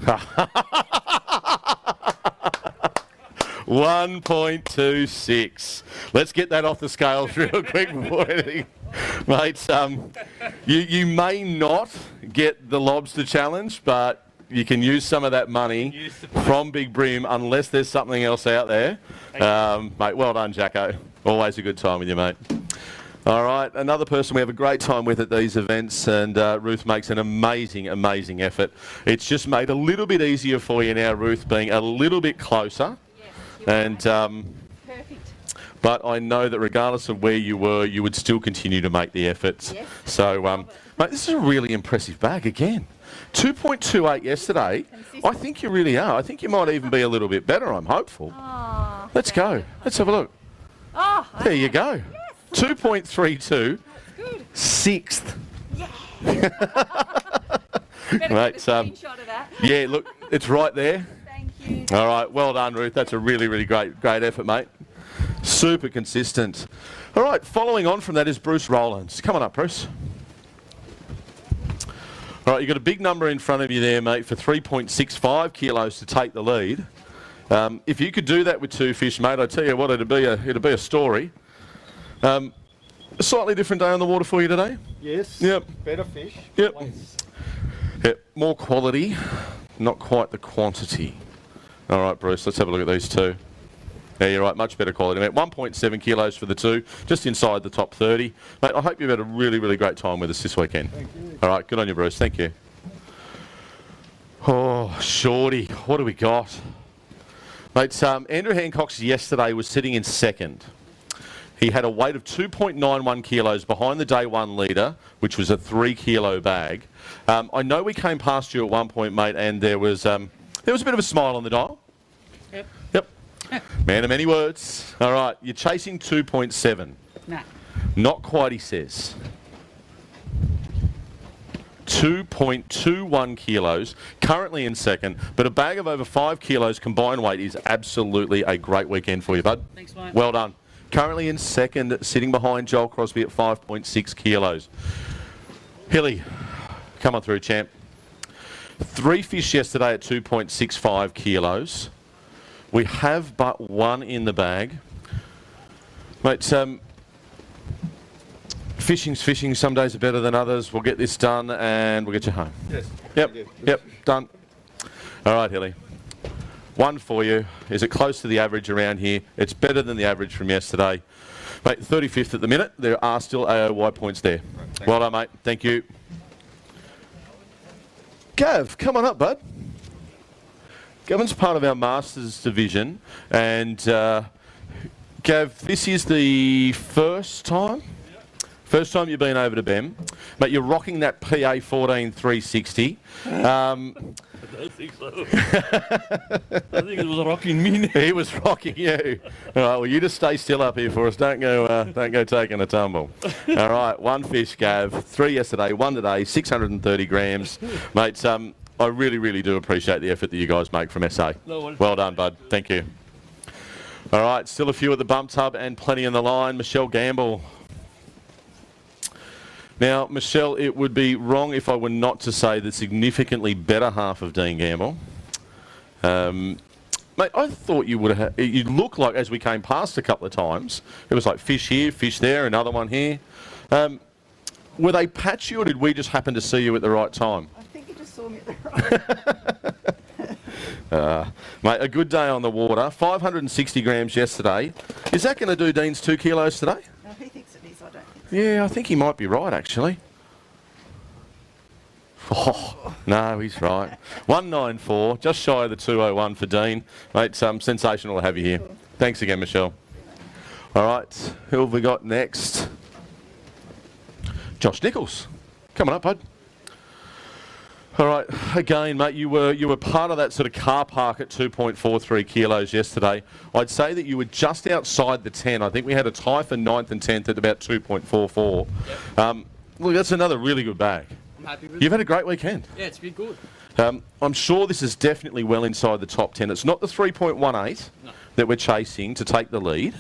1.26. Let's get that off the scales real quick before anything. Mates, you may not get the lobster challenge, but you can use some of that money from Big Brim unless there's something else out there. Mate, well done, Jacko. Always a good time with you, mate. All right, another person we have a great time with at these events, and Ruth makes an amazing, amazing effort. It's just made a little bit easier for you now, Ruth, being a little bit closer. Yes, and perfect. But I know that regardless of where you were, you would still continue to make the efforts. Yes. So, mate, this is a really impressive bag again. 2.28 yesterday. I think you really are. I think you might even be a little bit better. I'm hopeful. Oh, let's go. Let's have a look. Oh, there you go. Yes. 2.32. Sixth. Yeah. Mate, screenshot of that. Yeah, look, it's right there. Thank you. All right, well done, Ruth. That's a really, really great effort, mate. Super consistent. All right, following on from that is Bruce Rollins. Come on up, Bruce. All right, you've got a big number in front of you there, mate, for 3.65 kilos to take the lead. If you could do that with two fish, mate, I tell you what, it'd be a story. A slightly different day on the water for you today? Yes. Yep. Better fish. Yep. Yep. More quality, not quite the quantity. All right, Bruce, let's have a look at these two. Yeah, you're right, much better quality, mate. 1.7 kilos for the two, just inside the top 30. Mate, I hope you've had a really, really great time with us this weekend. Thank you. All right, good on you, Bruce. Thank you. Oh, Shorty, what do we got? Mate, Andrew Hancock's yesterday was sitting in second. He had a weight of 2.91 kilos behind the day one leader, which was a 3 kilo bag. I know we came past you at one point, mate, and there was a bit of a smile on the dial. Yep. Yep. Man of many words. All right, you're chasing 2.7. Nah. Not quite, he says. 2.21 kilos, currently in second, but a bag of over 5 kilos combined weight is absolutely a great weekend for you, bud. Thanks, mate. Well done. Currently in second, sitting behind Joel Crosby at 5.6 kilos. Hilly, come on through, champ. 3 fish yesterday at 2.65 kilos. We have but one in the bag. Mate, fishing's fishing. Some days are better than others. We'll get this done and we'll get you home. Yes. Yep, done. All right, Hilly. One for you. Is it close to the average around here? It's better than the average from yesterday. Mate, 35th at the minute. There are still AOY points there. Right, well done, mate. Thank you. Gav, come on up, bud. Gavin's part of our Masters division. And, Gav, this is the first time? First time you've been over to Bemm. Mate, you're rocking that PA 14360. I don't think so. I think it was rocking me. He was rocking you. All right, well, you just stay still up here for us. Don't go taking a tumble. All right, one fish, Gav. 3 yesterday, 1 today, 630 grams. Mates, I really, really do appreciate the effort that you guys make from SA. Well done, bud. Thank you. All right, still a few at the bump tub and plenty in the line. Michelle Gamble. Now, Michelle, it would be wrong if I were not to say the significantly better half of Dean Gamble. Mate, I thought you would have. You look like, as we came past a couple of times, it was like fish here, fish there, another one here. Were they patchy, or did we just happen to see you at the right time? I think you just saw me at the right time. Mate, a good day on the water. 560 grams yesterday. Is that going to do Dean's 2 kilos today? No, he thinks it is. I don't think so. Yeah, I think he might be right, actually. Oh, no, he's right. 194, just shy of the 201 for Dean. Mate, sensational to have you here. Cool. Thanks again, Michelle. All right, who have we got next? Josh Nichols. Come on up, bud. All right, again, mate, you were part of that sort of car park at 2.43 kilos yesterday. I'd say that you were just outside the 10. I think we had a tie for 9th and 10th at about 2.44. Yep. Look, that's another really good bag. I'm happy with You've had a great weekend. Yeah, it's been good. I'm sure this is definitely well inside the top 10. It's not the 3.18 that we're chasing to take the lead.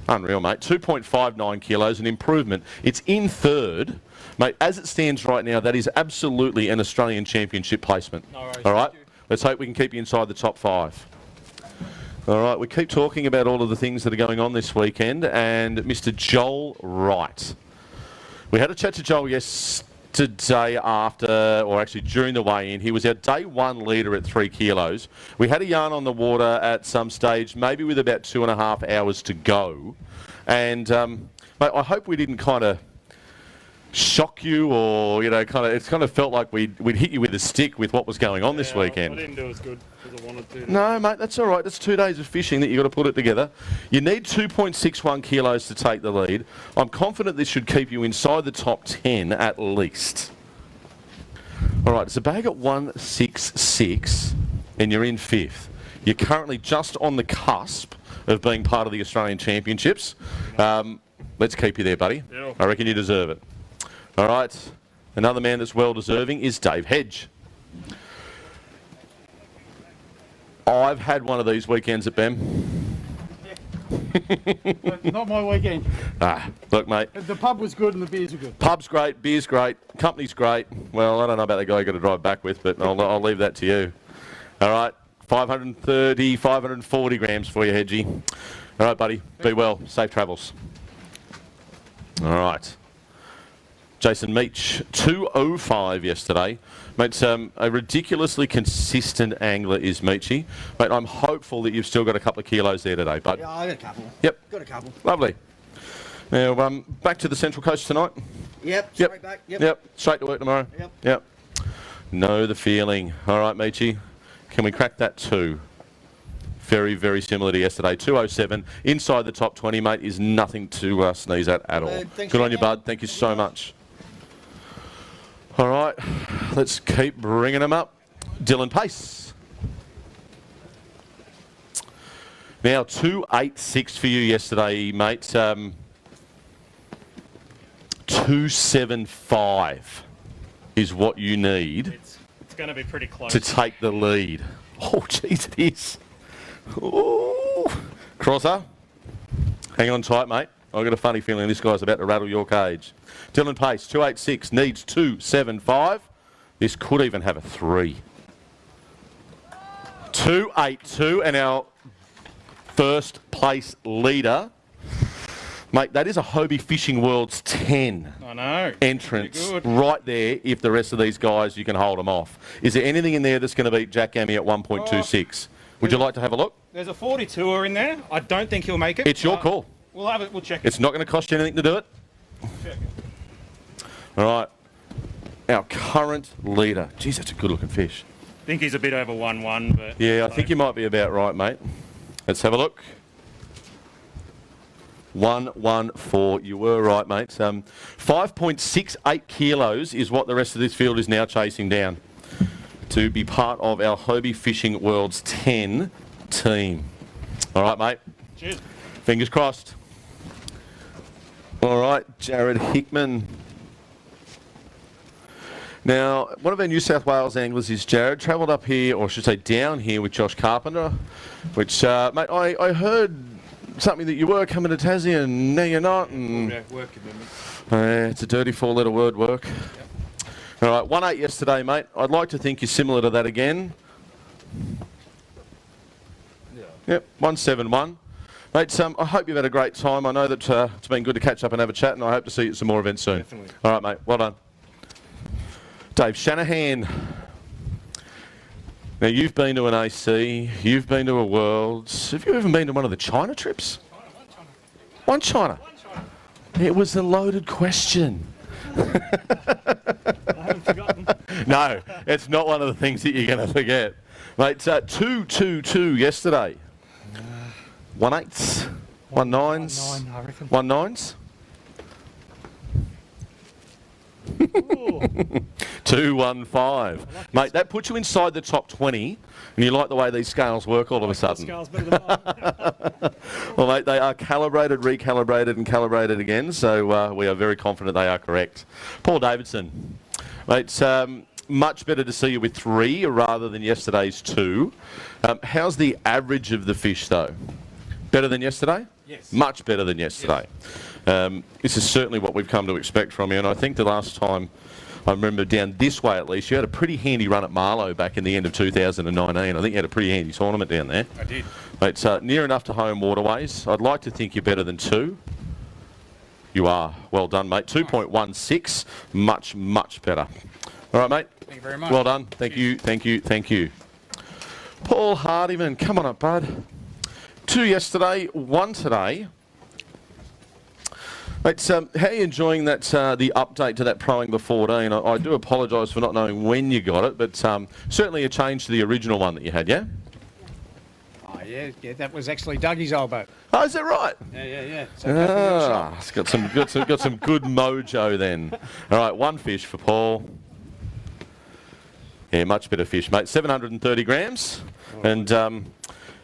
Unreal, mate. 2.59 kilos, an improvement. It's in third. Mate, as it stands right now, that is absolutely an Australian Championship placement. No worries. All right? Let's hope we can keep you inside the top 5. All right, we keep talking about all of the things that are going on this weekend, and Mr. Joel Wright. We had a chat to Joel yesterday after, or actually during the weigh-in. He was our day 1 leader at 3 kilos. We had a yarn on the water at some stage, maybe with about 2.5 hours to go. And, mate, I hope we didn't kind of shock you, or it's kind of felt like we'd hit you with a stick with what was going on this weekend. I didn't do as good as I wanted to. No, mate, that's all right. It's 2 days of fishing that you've got to put it together. You need 2.61 kilos to take the lead. I'm confident this should keep you inside the top 10 at least. All right, it's a bag at 166, and you're in 5th. You're currently just on the cusp of being part of the Australian Championships. Let's keep you there, buddy. Yeah. I reckon you deserve it. All right, another man that's well deserving is Dave Hedge. I've had one of these weekends at Bemm. Not my weekend. Look, mate. The pub was good and the beers were good. Pub's great, beer's great, company's great. Well, I don't know about the guy you got to drive back with, but I'll leave that to you. All right, 530, 540 grams for you, Hedgie. All right, buddy. Be well. Safe travels. All right. Jason Meach, 205 yesterday. Mate, a ridiculously consistent angler is Meachy. Mate, I'm hopeful that you've still got a couple of kilos there today, bud. Yeah, I got a couple. Yep. Got a couple. Lovely. Now, back to the Central Coast tonight? Yep, straight back. Yep. Straight to work tomorrow? Yep. Know the feeling. All right, Meachy. Can we crack that 2? Very, very similar to yesterday. 207. Inside the top 20, mate, is nothing to sneeze at all. Good on you, bud. Thank you so much. All right, let's keep bringing them up. Dylan Pace. Now, 286 for you yesterday, mate. 275 is what you need. It's going to be pretty close to take the lead. Oh, jeez, it is. Ooh. Crosser, hang on tight, mate. I've got a funny feeling this guy's about to rattle your cage. Dylan Pace, 286, needs 275. This could even have a 3. 282, and our first place leader. Mate, that is a Hobie Fishing World's 10 entrance right there if the rest of these guys, you can hold them off. Is there anything in there that's going to beat Jack Gammy at 1.26? Would you like to have a look? There's a 42er in there. I don't think he'll make it. It's your call. We'll have it. We'll check it. It's not going to cost you anything to do it. Check it. All right. Our current leader. Jeez, that's a good-looking fish. I think he's a bit over 1-1, but... Yeah, I think you might be about right, mate. Let's have a look. 114. You were right, mate. 5.68 kilos is what the rest of this field is now chasing down to be part of our Hobie Fishing World's 10 team. All right, mate. Cheers. Fingers crossed. All right, Jared Hickman. Now, one of our New South Wales anglers is Jared. Travelled up here, or I should say down here, with Josh Carpenter, which, mate, I heard something that you were coming to Tassie and now you're not. And work commitment. it's a dirty 4-letter word, work. Yep. All right, 1-8 yesterday, mate. I'd like to think you're similar to that again. Yeah. Yep, 171. Mate, I hope you've had a great time. I know that it's been good to catch up and have a chat, and I hope to see you at some more events soon. Definitely. All right, mate. Well done. Dave Shanahan. Now, you've been to an AC. You've been to a Worlds. Have you even been to one of the China trips? One China. It was a loaded question. I haven't forgotten. No, it's not one of the things that you're going to forget. Mate, 2-2-2 yesterday. 1-8s, 1-9s, 1-9s. 215. Mate, that puts you inside the top 20, and you like the way these scales work all of a sudden. Scales better than mine. Well, mate, they are calibrated, recalibrated, and calibrated again, so we are very confident they are correct. Paul Davidson. Mate, much better to see you with 3 rather than yesterday's 2. How's the average of the fish, though? Better than yesterday? Yes. Much better than yesterday. This is certainly what we've come to expect from you, and I think the last time I remember down this way at least, you had a pretty handy run at Marlow back in the end of 2019. I think you had a pretty handy tournament down there. I did. It's near enough to home waterways. I'd like to think you're better than 2. You are. Well done, mate. 2.16. Much, much better. All right, mate. Thank you very much. Well done. Thank you, thank you, thank you. Paul Hardiman, come on up, bud. 2 yesterday, 1 today. Mate, how are you enjoying that, the update to that Proing the 14? I do apologise for not knowing when you got it, but certainly a change to the original one that you had, yeah? Oh, yeah, that was actually Dougie's old boat. Oh, is that right? Yeah. It's got some good mojo then. All right, 1 fish for Paul. Yeah, much better fish, mate. 730 grams, and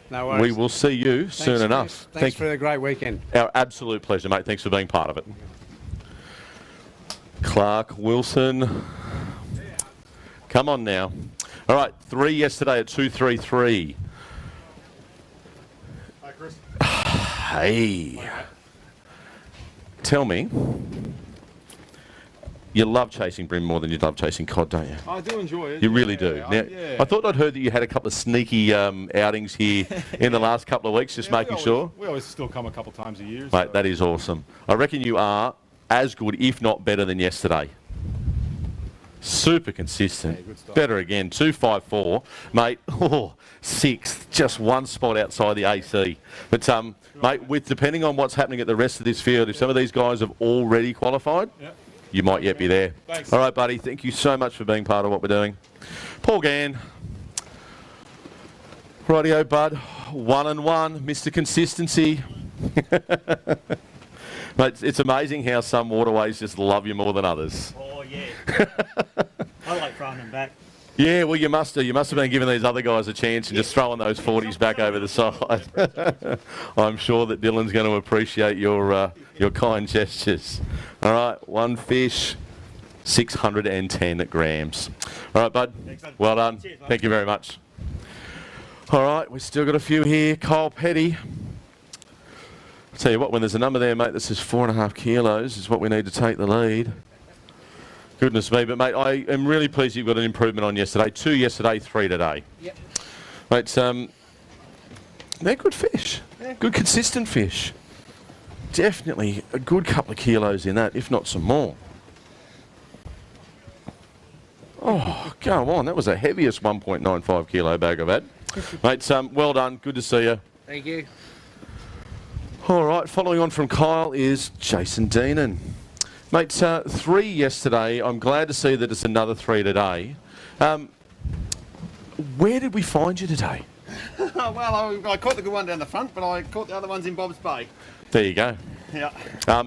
No worries. we will see you soon enough. Thanks for the great weekend. Our absolute pleasure, mate. Thanks for being part of it. Clarke, Wilson. Come on now. All right, 3 yesterday at 233. Hi, Chris. Hey. Tell me, you love chasing bream more than you love chasing cod, don't you? I do enjoy it. You really do. Now, yeah. I thought I'd heard that you had a couple of sneaky outings here in the last couple of weeks, just making sure. We always still come a couple times a year. Mate, so. that is awesome. I reckon you are as good, if not better, than yesterday. Super consistent. Yeah, good stuff. Better again. 254. Mate, 6th. Just 1 spot outside the AC. But, mate, with depending on what's happening at the rest of this field, if some of these guys have already qualified, you might yet be there. Thanks. All right, buddy. Thank you so much for being part of what we're doing. Paul Gann. Rightio, bud. 1 and 1. Mr. Consistency. Mate, it's amazing how some waterways just love you more than others. Oh, yeah. I like throwing them back. Yeah, well, you must do. You must have been giving these other guys a chance and just throwing those 40s back over the side. I'm sure that Dylan's going to appreciate your kind gestures. All right, 1 fish, 610 grams. All right, bud. Excellent. Well done. Cheers, mate. Thank you very much. All right, we've still got a few here. Kyle Petty. I'll tell you what, when there's a number there, mate, that says 4.5 kilos is what we need to take the lead. Goodness me, but mate, I am really pleased you've got an improvement on yesterday. 2 yesterday, 3 today. Yep. Mate, they're good fish. Yeah. Good consistent fish. Definitely a good couple of kilos in that, if not some more. Oh, go on. That was the heaviest 1.95 kilo bag I've had. Mate, well done. Good to see you. Thank you. All right, following on from Kyle is Jason Dinan. Mate, 3 yesterday. I'm glad to see that it's another 3 today. Where did we find you today? Well, I caught the good one down the front, but I caught the other ones in Bob's Bay. There you go. Yeah.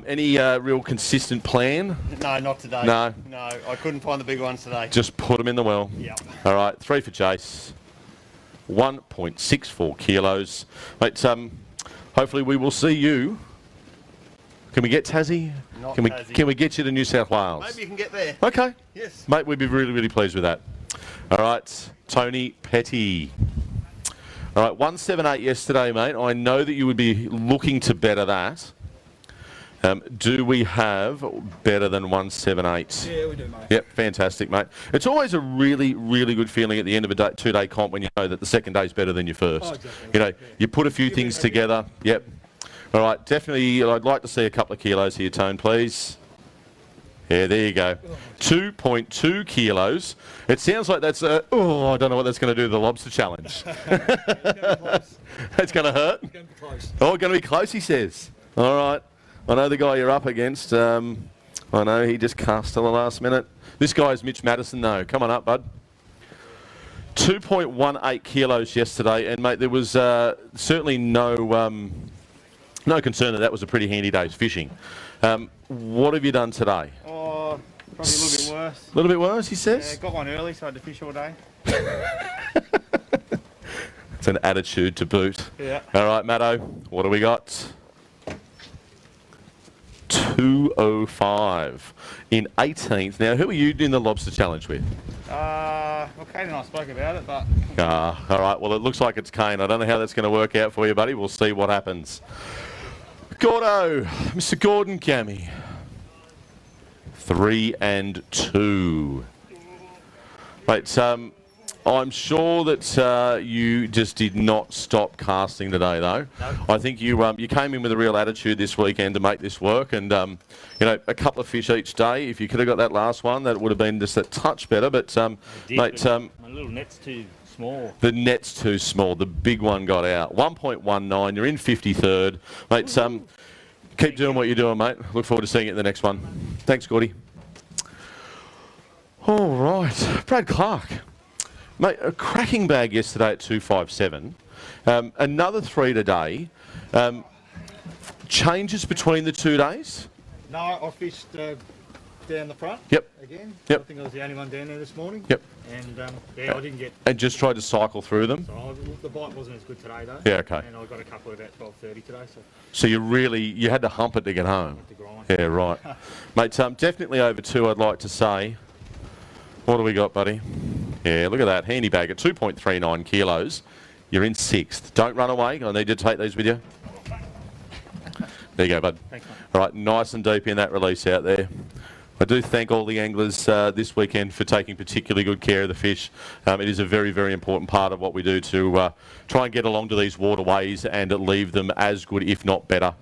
Any real consistent plan? No, not today. No. No, I couldn't find the big ones today. Just put them in the well. Yep. All right, 3 for Jace. 1.64 kilos. Mate, hopefully we will see you. Can we get Tassie? Not Can Tassie. we get you to New South Wales? Maybe you can get there. Okay. Yes. Mate, we'd be really, really pleased with that. All right, Tony Petty. All right, 178 yesterday, mate. I know that you would be looking to better that. Do we have better than 178? Yeah, we do, mate. Yep, fantastic, mate. It's always a really, really good feeling at the end of a 2-day comp when you know that the second day is better than your first. Oh, exactly. You know, you put a few things together. Yep. All right, definitely. I'd like to see a couple of kilos here, Tone, please. Yeah, there you go. 2.2 kilos. It sounds like that's I don't know what that's going to do to the lobster challenge. It's going to hurt? It's going to be close. Oh, going to be close, he says. All right. I know the guy you're up against. I know he just cast till the last minute. This guy's Mitch Madison, though. Come on up, bud. 2.18 kilos yesterday. And, mate, there was certainly no concern that was a pretty handy day's fishing. What have you done today? Oh, Probably a little bit worse. A little bit worse, he Yeah, says? got one early, so I had to fish all day. It's an attitude to boot. Yeah. All right, Matto, what do we got? 205 in 18th. Now, who are you doing the lobster challenge with? Well, Kane and I spoke about it, but All right, well, it looks like it's Kane. I don't know how that's going to work out for you, buddy. We'll see what happens. Gordo, Mr. Gordon Cammy. 3 and 2. Mate, I'm sure that you just did not stop casting today, though. No. I think you came in with a real attitude this weekend to make this work, and you know, a couple of fish each day. If you could have got that last one, that would have been just a touch better. But mate, my little net's too small. the net's too small. The big one got out. 1.19. You're in 53rd, mate. Keep doing what you're doing, mate. Look forward to seeing you in the next one. Thanks, Gordy. All right, Brad Clarke. Mate, a cracking bag yesterday at 257. Another 3 today. Changes between the 2 days? No, I fished down the front. Yep. Again. Yep. I think I was the only one down there this morning. Yep. And yeah, I didn't get. And just tried to cycle through them? So the bite wasn't as good today though. Yeah, okay. And I got a couple about 12:30 today. So So you had to hump it to get home? to grind. Yeah, right. Mate, definitely over 2, I'd like to say. What do we got, buddy? Yeah, look at that. Handy bag at 2.39 kilos. You're in 6th. Don't run away. I need you to take these with you. There you go, bud. Thanks, mate. All right, nice and deep in that release out there. I do thank all the anglers this weekend for taking particularly good care of the fish. It is a very, very important part of what we do to try and get along to these waterways and leave them as good, if not better,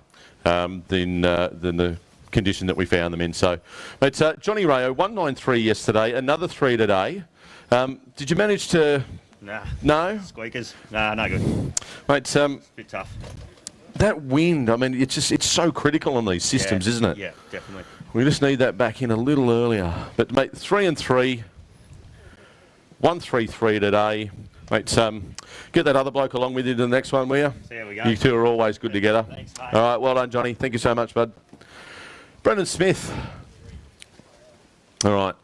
than the condition that we found them in. So, mate, Johnny Rayo, 193 yesterday, another 3 today. Did you manage to... Nah. No? Squeakers. Nah, no good. Mate, Bit tough. that wind, I mean, it's so critical on these systems, Yeah, isn't it? Yeah, definitely. We just need that back in a little earlier. But, mate, 3 and 3. 133 today. Mate, get that other bloke along with you to the next one, will you? See how we go. You two are always good together. Thanks, mate. All right, well done, Johnny. Thank you so much, bud. Brendan Smith. All right.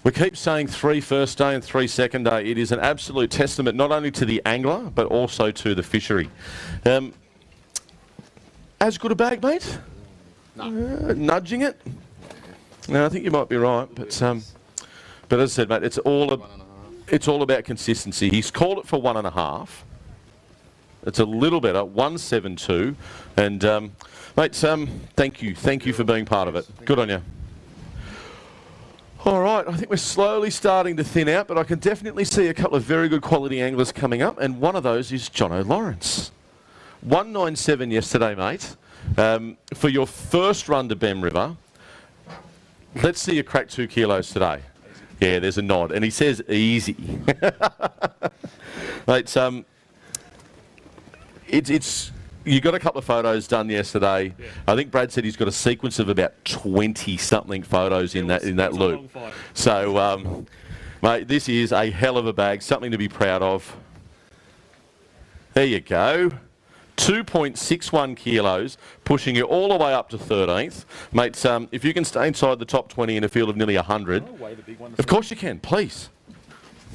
We keep saying 3 first day and 3 second day. It is an absolute testament not only to the angler, but also to the fishery. As good a bag, mate? No. Nudging it? No, I think you might be right. But as I said, mate, it's all about consistency. He's called it for 1.5. It's a little better, 172. And, mate, thank you. Thank you for being part of it. Good on you. All right, I think we're slowly starting to thin out, but I can definitely see a couple of very good quality anglers coming up, and one of those is Jono Lawrence. 197 yesterday, mate. For your first run to Bemm River, let's see you crack 2 kilos today. Yeah, there's a nod, and he says easy. Mate, you got a couple of photos done yesterday. Yeah. I think Brad said he's got a sequence of about 20-something photos in that loop. So, mate, this is a hell of a bag, something to be proud of. There you go. 2.61 kilos, pushing you all the way up to 13th. Mate, if you can stay inside the top 20 in a field of nearly 100, of course you can, please.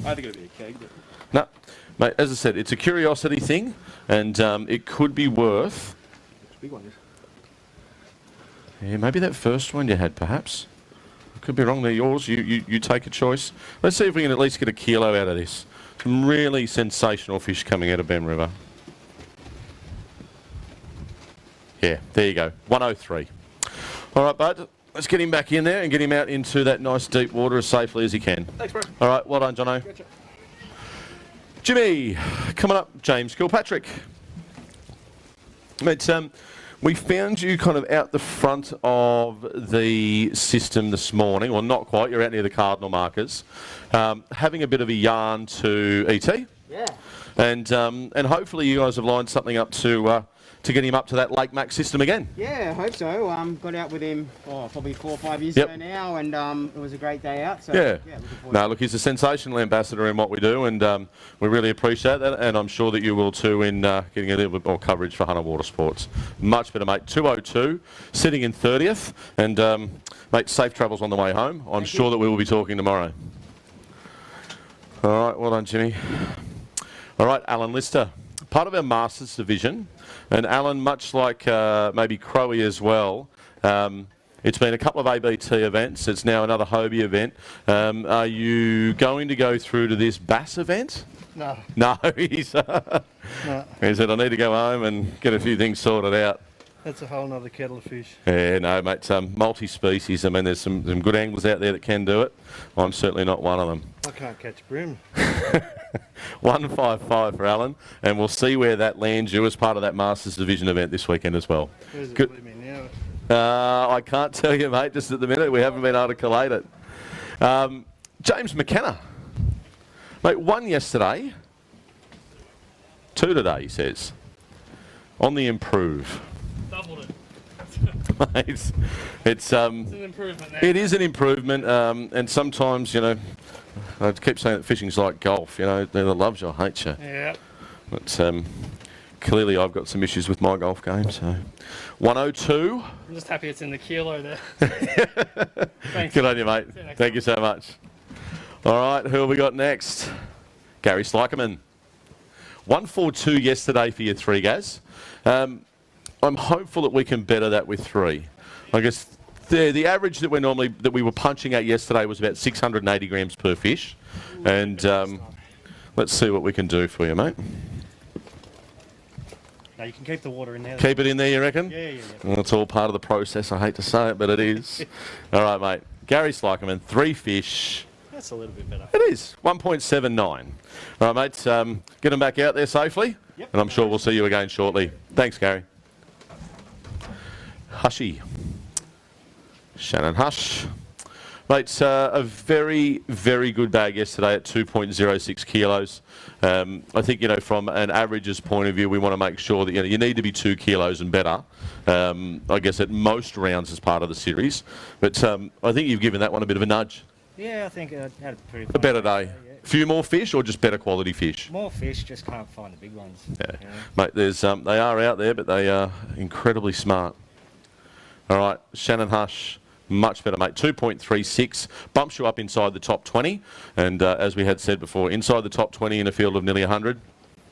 I think it'll be a keg. But... No, mate, as I said, it's a curiosity thing, and it could be worth... Big one, yeah, maybe that first one you had, perhaps. I could be wrong, they're yours. You take a choice. Let's see if we can at least get a kilo out of this. Some really sensational fish coming out of Bemm River. Yeah, there you go. 103. All right, bud. Let's get him back in there and get him out into that nice deep water as safely as he can. Thanks, bro. All right, well done, Jono. Gotcha. Jimmy, coming up, James Kilpatrick. Mate, we found you kind of out the front of the system this morning, or not quite, you're out near the cardinal markers, having a bit of a yarn to ET. Yeah. And hopefully you guys have lined something up to to get him up to that Lake Mac system again. Yeah, I hope so. Got out with him probably 4 or 5 years Yep. ago now, and it was a great day out. So, Yeah. looking forward No, look, he's a sensational ambassador in what we do, and we really appreciate that, and I'm sure that you will too in getting a little bit more coverage for Hunter Water Sports. Much better, mate. 202, sitting in 30th, and mate, safe travels on the way home. I'm sure that we will be talking tomorrow. All right, well done, Jimmy. All right, Alan Lister, part of our Masters division, and Alan, much like maybe Crowe as well, it's been a couple of ABT events. It's now another Hobie event. Are you going to go through to this Bass event? No. No, he said, I need to go home and get a few things sorted out. That's a whole nother kettle of fish. Yeah, no, mate, multi-species. I mean, there's some good anglers out there that can do it. I'm certainly not one of them. I can't catch brim. 155 for Alan, and we'll see where that lands you as part of that Masters Division event this weekend as well. Where's it Good. leave me now? I can't tell you, mate, just at the minute. We haven't been able to collate it. James McKenna. Mate, 1 yesterday, 2 today, he says. On the improve. Doubled it. Mate, it's an improvement now. it is an improvement, and sometimes, you know, I keep saying that fishing's like golf, you know, it either loves you or hates you. Yeah. But clearly I've got some issues with my golf game, so 102. I'm just happy it's in the kilo there. Thanks. Good on you, mate. Thank you so much. All right, who have we got next? Gary Slykerman. 142 yesterday for your 3, Gaz. I'm hopeful that we can better that with 3. I guess the average that we were punching at yesterday was about 680 grams per fish, and let's see what we can do for you, mate. No, you can keep the water in there. Keep it in there, you reckon? Yeah. Well, it's all part of the process. I hate to say it, but it is. All right, mate. Gary Slykerman, 3 fish. That's a little bit better. It is 1.79. All right, mates. Get them back out there safely, and I'm sure we'll see you again shortly. Thanks, Gary. Hushy. Shannon Hush. Mate, a very, very good bag yesterday at 2.06 kilos. I think, you know, from an averages point of view, we want to make sure that, you know, you need to be 2 kilos and better, I guess, at most rounds as part of the series. But I think you've given that one a bit of a nudge. Yeah, I think I had a pretty A better day. Yeah. Few more fish or just better quality fish? More fish, just can't find the big ones. Yeah. You know? Mate, there's they are out there, but they are incredibly smart. All right, Shannon Hush, much better, mate. 2.36, bumps you up inside the top 20. And as we had said before, inside the top 20 in a field of nearly 100,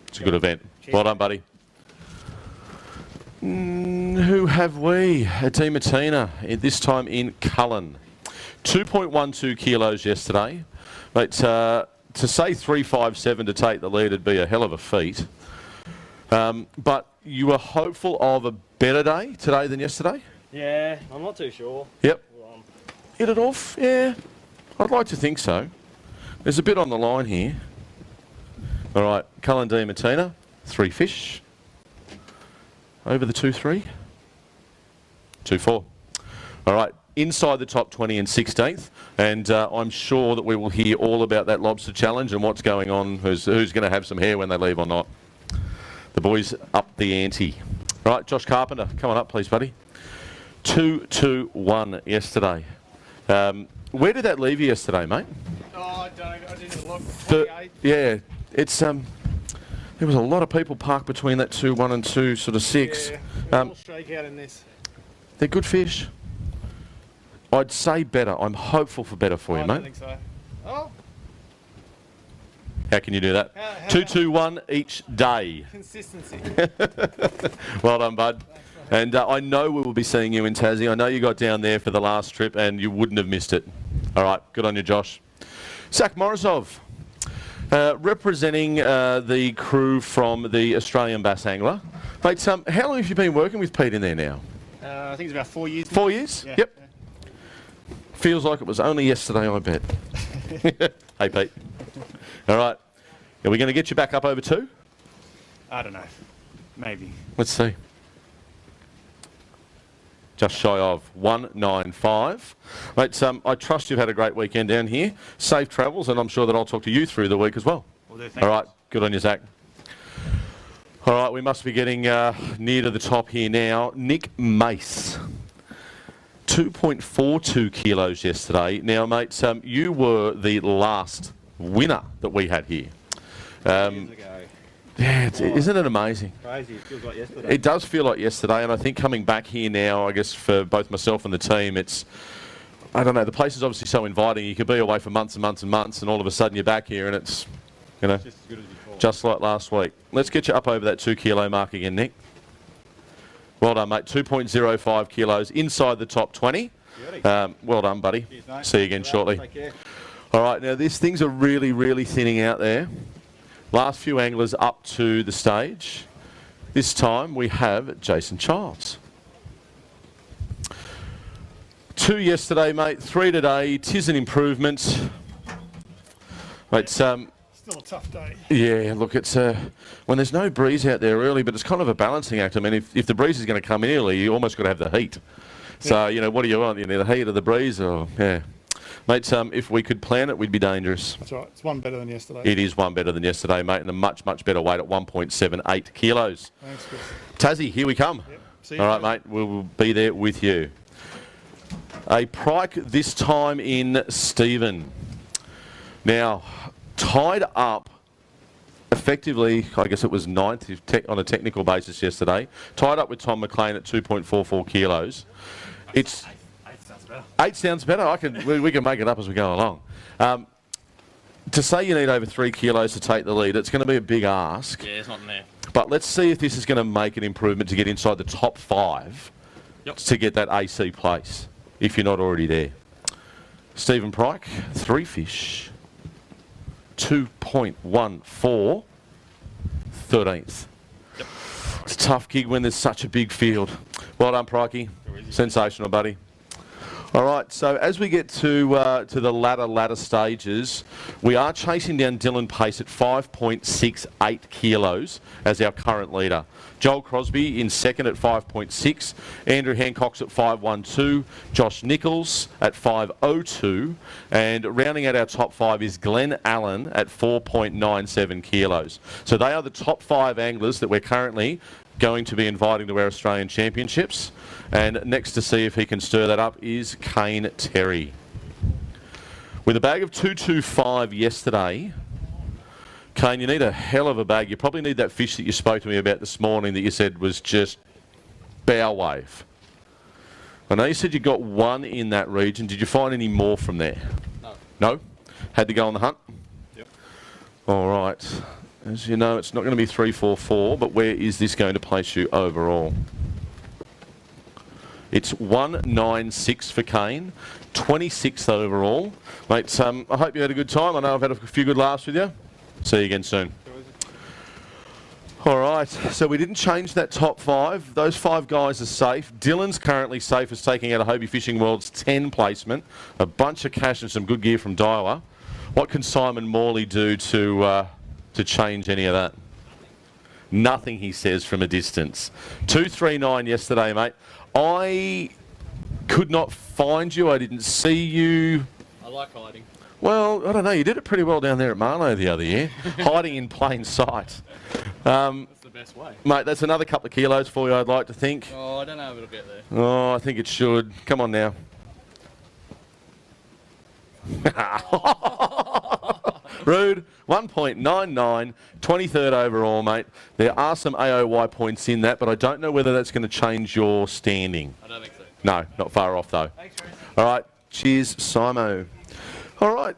it's a good event. Cheers. Well done, buddy. Who have we? Adimatina, this time in Cullen. 2.12 kilos yesterday. Mate, to say 3.57 to take the lead would be a hell of a feat. But you were hopeful of a better day today than yesterday? Yeah, I'm not too sure. Yep. Hit it off? Yeah. I'd like to think so. There's a bit on the line here. All right, Cullen D. Martina, 3 fish. Over the 2-3. 2-4. All right, inside the top 20 and 16th. And I'm sure that we will hear all about that lobster challenge and what's going on, who's going to have some hair when they leave or not. The boys up the ante. All right, Josh Carpenter, come on up, please, buddy. 2-2-1 yesterday. Where did that leave you yesterday, mate? Oh, I didn't look. Yeah, it's there was a lot of people parked between that 2-1 and 2-6. Yeah, all shakeout in this. They're good fish. I'd say better. I'm hopeful for better for you, I mate. don't think so. Oh, How can you do that? How- 2-2-1 each day. consistency. Well done, bud. And I know we will be seeing you in Tassie. I know you got down there for the last trip and you wouldn't have missed it. All right, good on you, Josh. Zack Morrisov, representing the crew from the Australian Bass Angler. Mate, how long have you been working with Pete in there now? I think it's about 4 years. 4 years? Yeah. Yep. Feels like it was only yesterday, I bet. Hey, Pete. All right. Are we going to get you back up over 2? I don't know. Maybe. Let's see. Just shy of 195. Mate, I trust you've had a great weekend down here. Safe travels, and I'm sure that I'll talk to you through the week as well. Will do, thank All right, good on you, Zach. All right, we must be getting near to the top here now. Nick Mace, 2.42 kilos yesterday. Now, mates, you were the last winner that we had here. Yeah, isn't it amazing? Crazy, it feels like yesterday. It does feel like yesterday, and I think coming back here now, I guess for both myself and the team, it's, I don't know, the place is obviously so inviting. You could be away for months and months and months, and all of a sudden you're back here, and it's, you know, Just as good as before. just like last week. Let's get you up over that 2 kilo mark again, Nick. Well done, mate. 2.05 kilos inside the top 20. Well done, buddy. Cheers, mate. See you again shortly. Take care. All right, now things are really, really thinning out there. Last few anglers up to the stage. This time we have Jason Childs. 2 yesterday, mate. 3 today. 'Tis an improvement. Mate, Still a tough day. yeah, look, it's when there's no breeze out there early, but it's kind of a balancing act. I mean, if the breeze is going to come in early, you almost got to have the heat. So, you know, what do you want? You need the heat or the breeze? Or, yeah. Mate, if we could plan it, we'd be dangerous. That's right. It's one better than yesterday. It is one better than yesterday, mate, and a much, much better weight at 1.78 kilos. Thanks, Chris. Tassie, here we come. Yep. See you All right, later. mate, we'll be there with you. A Pryke this time in Stephen. Now, tied up effectively, I guess it was 9th on a technical basis yesterday, tied up with Tom McLean at 2.44 kilos. It's 8 sounds better. We can make it up as we go along. To say you need over 3 kilos to take the lead, it's going to be a big ask. Yeah, it's not in there. But let's see if this is going to make an improvement to get inside the top 5 to get that AC place, if you're not already there. Stephen Pryke, 3 fish, 2.14, 13th. Yep. It's a tough gig when there's such a big field. Well done, Prikey. Sensational, buddy. All right, so as we get to the latter stages, we are chasing down Dylan Pace at 5.68 kilos as our current leader. Joel Crosby in second at 5.6, Andrew Hancock's at 5.12, Josh Nichols at 5.02, and rounding out our top 5 is Glenn Allen at 4.97 kilos. So they are the top 5 anglers that we're currently going to be inviting to our Australian Championships. And next to see if he can stir that up is Kane Terry. With a bag of 225 yesterday, Kane, you need a hell of a bag. You probably need that fish that you spoke to me about this morning that you said was just bow wave. I know you said you got 1 in that region. Did you find any more from there? No. No? Had to go on the hunt? Yep. All right. As you know, it's not going to be 3-4-4, but where is this going to place you overall? It's 196 for Kane, 26th overall. Mate, I hope you had a good time. I know I've had a few good laughs with you. See you again soon. All right, so we didn't change that top 5. Those 5 guys are safe. Dylan's currently safe as taking out a Hobie Fishing World's 10 placement, a bunch of cash and some good gear from Daiwa. What can Simon Morley do to change any of that? Nothing, he says, from a distance. 239 yesterday, mate. I could not find you. I didn't see you. I like hiding. Well, I don't know. You did it pretty well down there at Marlow the other year, hiding in plain sight. That's the best way. Mate, that's another couple of kilos for you, I'd like to think. Oh, I don't know if it'll get there. Oh, I think it should. Come on now. Rude. 1.99, 23rd overall, mate. There are some AOY points in that, but I don't know whether that's going to change your standing. I don't think so. No, not far off though. Thanks, Chris. All right. Cheers, Simo. All right,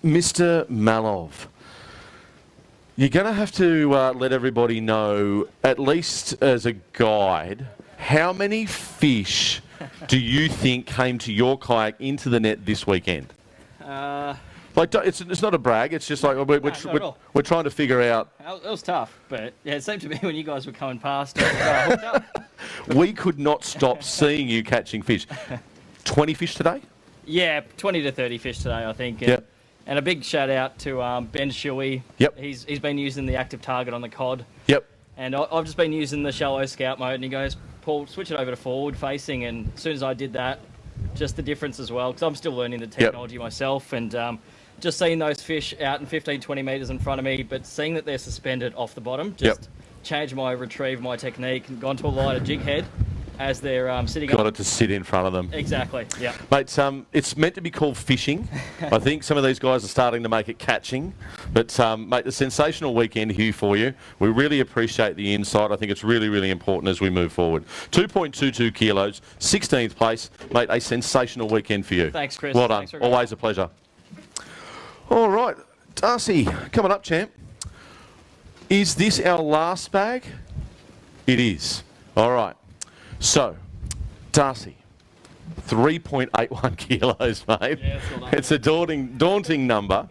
Mr. Malov. You're going to have to let everybody know, at least as a guide, how many fish do you think came to your kayak into the net this weekend? Like, it's not a brag. It's just like we're trying to figure out. It was tough, but yeah, it seemed to me when you guys were coming past, I was hooked up. We could not stop seeing you catching fish. 20 fish today? Yeah, 20 to 30 fish today, I think. Yep. And a big shout out to Ben Shuey. Yep. He's been using the active target on the cod. Yep. And I've just been using the shallow scout mode, and he goes, Paul, switch it over to forward facing. And as soon as I did that, just the difference as well, because I'm still learning the technology myself, and just seeing those fish out in 15, 20 metres in front of me, but seeing that they're suspended off the bottom just changed my retrieve, my technique, and gone to a lighter jig head as they're sitting Got up. it to sit in front of them. Exactly, yeah. Mate, it's meant to be called fishing. I think some of these guys are starting to make it catching. But, mate, a sensational weekend here for you. We really appreciate the insight. I think it's really, really important as we move forward. 2.22 kilos, 16th place. Mate, a sensational weekend for you. Thanks, Chris. Well done. Thanks for Always a pleasure. All right, Darcy, coming up, champ. Is this our last bag? It is. All right. So, Darcy, 3.81 kilos, mate. Yeah, it's a daunting number.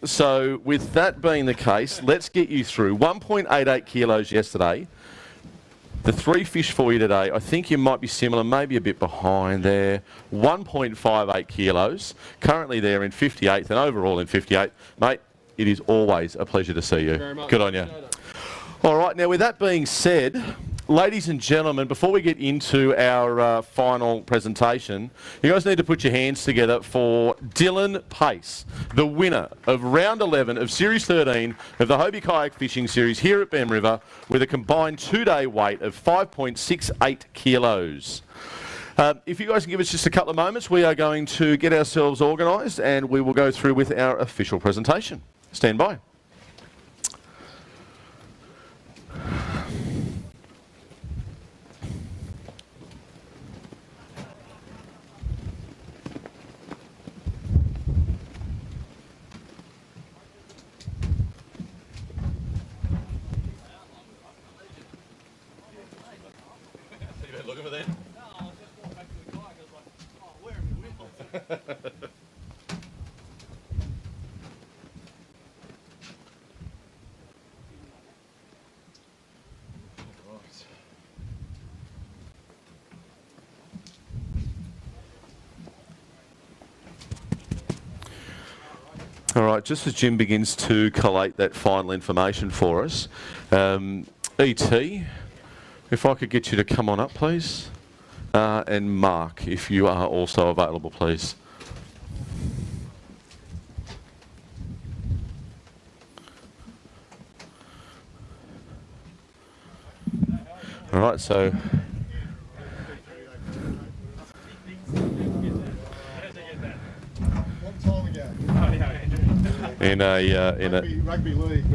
So, with that being the case, let's get you through. 1.88 kilos yesterday. The 3 fish for you today, I think you might be similar, maybe a bit behind there. 1.58 kilos. Currently there in 58th and overall in 58th. Mate, it is always a pleasure to see you. Very much. Good on you. All right, now with that being said, ladies and gentlemen, before we get into our final presentation, you guys need to put your hands together for Dylan Pace, the winner of round 11 of Series 13 of the Hobie Kayak Fishing Series here at Bemm River with a combined 2-day weight of 5.68 kilos. If you guys can give us just a couple of moments, we are going to get ourselves organised and we will go through with our official presentation. Stand by. Looking for that? No, I was just walking back to the kayak. I was like, oh, where are my wheels? All right, just as Jim begins to collate that final information for us, E.T., if I could get you to come on up, please. And Mark, if you are also available, please. All right, so... In a rugby league,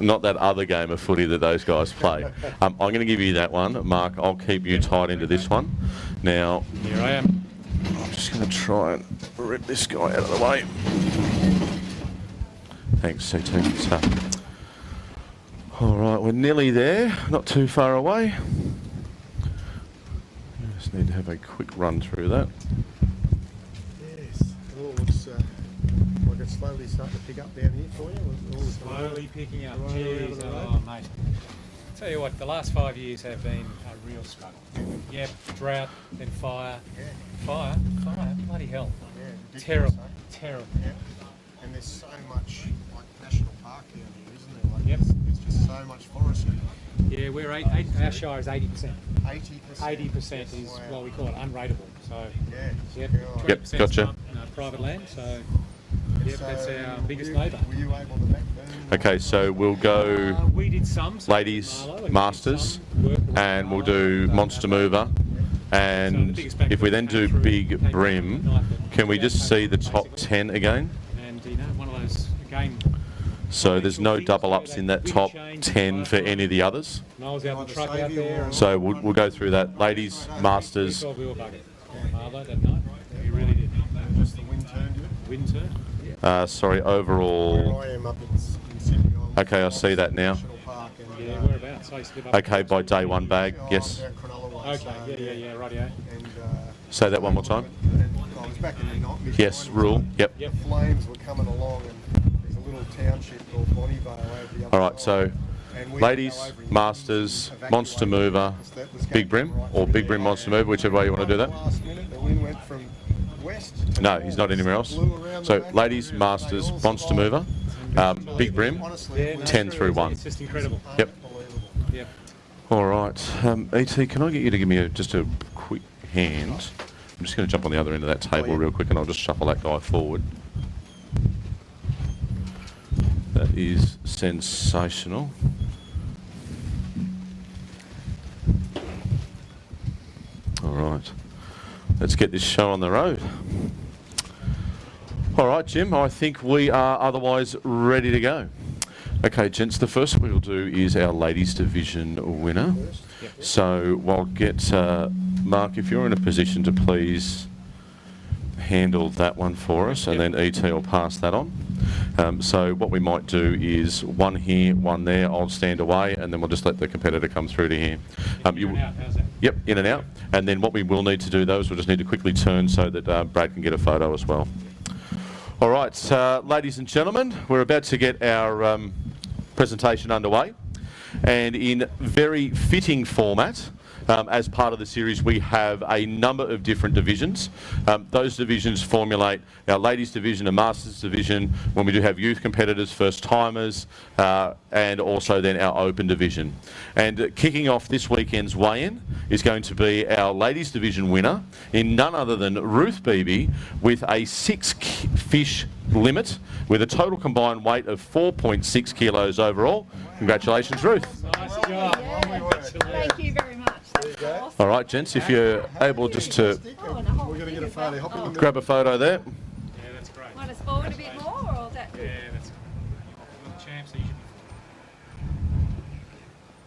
not that other game of footy that those guys play. I'm going to give you that one, Mark. I'll keep you tied into this one. Now, Here I am. I'm just going to try and rip this guy out of the way. Thanks, CT. So, all right, we're nearly there. Not too far away. Just need to have a quick run through that. Yes, it all looks like it's slowly starting to pick up down here for you. Slowly picking up. Right Jeez, around the oh, mate. Tell you what, the last 5 years have been a real struggle. Yep, drought, then fire. Yeah. Fire, bloody hell. Yeah, ridiculous, Terrible, eh? terrible. Yeah. And there's so much like national park down here, isn't there? Like Yep. There's just so much forestry. Yeah, we're our Shire is 80%. 80%. 80% is Wow. what we call it unrateable. So, Yeah. yep, God. Yep, 20% gotcha. Private land. So, yep, So that's our biggest were you- neighbour. Were you able to back burn? Okay, so we'll go We did some. So ladies, Marlo, and we did masters, some work around and we'll Marlo, do monster mover. And if we then do big brim, can we just see the top 10 again? And you know, one of those again. So there's no double ups in that top 10 for any of the others. Noel's out the truck out there. And So we'll go through that. Ladies, masters. we were buggered. Marlo that night. We really did. Just the wind turned you. Wind turn. Sorry, Where overall. I am up in Sydney. I'm Okay, I see that now. National Park and, Yeah, whereabouts? I used to live up Okay, by day one bag, yes. down Cronulla way, so, Okay, yeah, rightio. And, Say that one more time. I was back in the night. Yes, rule. Yep. Yep. The flames were coming along, and there's a little township called Bonnievale over the other All right, so And we ladies, go over in masters, evacuate monster mover, because that was big going brim, right or through big there. brim monster mover, whichever way you want to do that. Last minute, the wind went from west to No, north, he's not anywhere else. blew around the So back, ladies, and masters, they all monster survived. mover, big brim, Honestly, it was 10 through 1. It's just incredible. Yep. unbelievable. Yep. All right. E.T., can I get you to give me just a quick hand? I'm just going to jump on the other end of that table real quick and I'll just shuffle that guy forward. That is sensational. All right, let's get this show on the road. All right, Jim, I think we are otherwise ready to go. Okay, gents, the first thing we'll do is our ladies division winner. So we'll get Mark, if you're in a position to please handle that one for us, and then ET will pass that on. So what we might do is one here, one there. I'll stand away, and then we'll just let the competitor come through to here. Yep, in and out. And then what we will need to do, though, is we'll just need to quickly turn so that Brad can get a photo as well. All right, ladies and gentlemen, we're about to get our presentation underway. And in very fitting format, as part of the series, we have a number of different divisions. Those divisions formulate our ladies division and masters division, when we do have youth competitors, first timers, and also then our open division. And kicking off this weekend's weigh-in is going to be our ladies division winner in none other than Ruth Beebe, with a 6-fish limit with a total combined weight of 4.6 kilos overall. Congratulations, Ruth. Nice job. Thank you very much. All right, gents, if you're able just to We're going to get a photo. Hop in the middle. grab a photo there. Yeah, that's great. Want us forward a bit more, or that? Yeah, that's good. Champ, so you should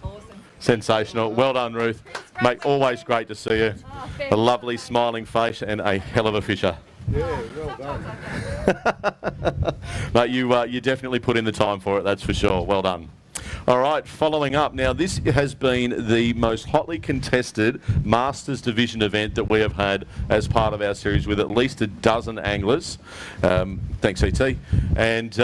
Awesome. Sensational. Well done, Ruth. Mate, always great to see you. A lovely smiling face and a hell of a fisher. Yeah, well done. Mate, you definitely put in the time for it, that's for sure. Well done. All right, following up. Now, this has been the most hotly contested Masters Division event that we have had as part of our series, with at least a dozen anglers. Thanks, ET. And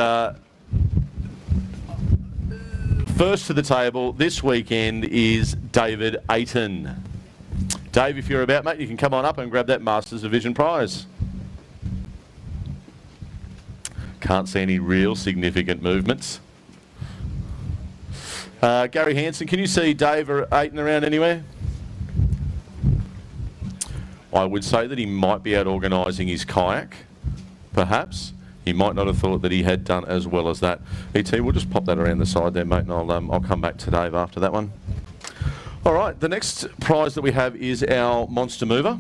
first to the table this weekend is David Ayton. Dave, if you're about, mate, you can come on up and grab that Masters Division prize. Can't see any real significant movements. Gary Hansen, can you see Dave or Ayton around anywhere? I would say that he might be out organising his kayak, perhaps. He might not have thought that he had done as well as that. ET, we'll just pop that around the side there, mate, and I'll come back to Dave after that one. All right, the next prize that we have is our Monster Mover.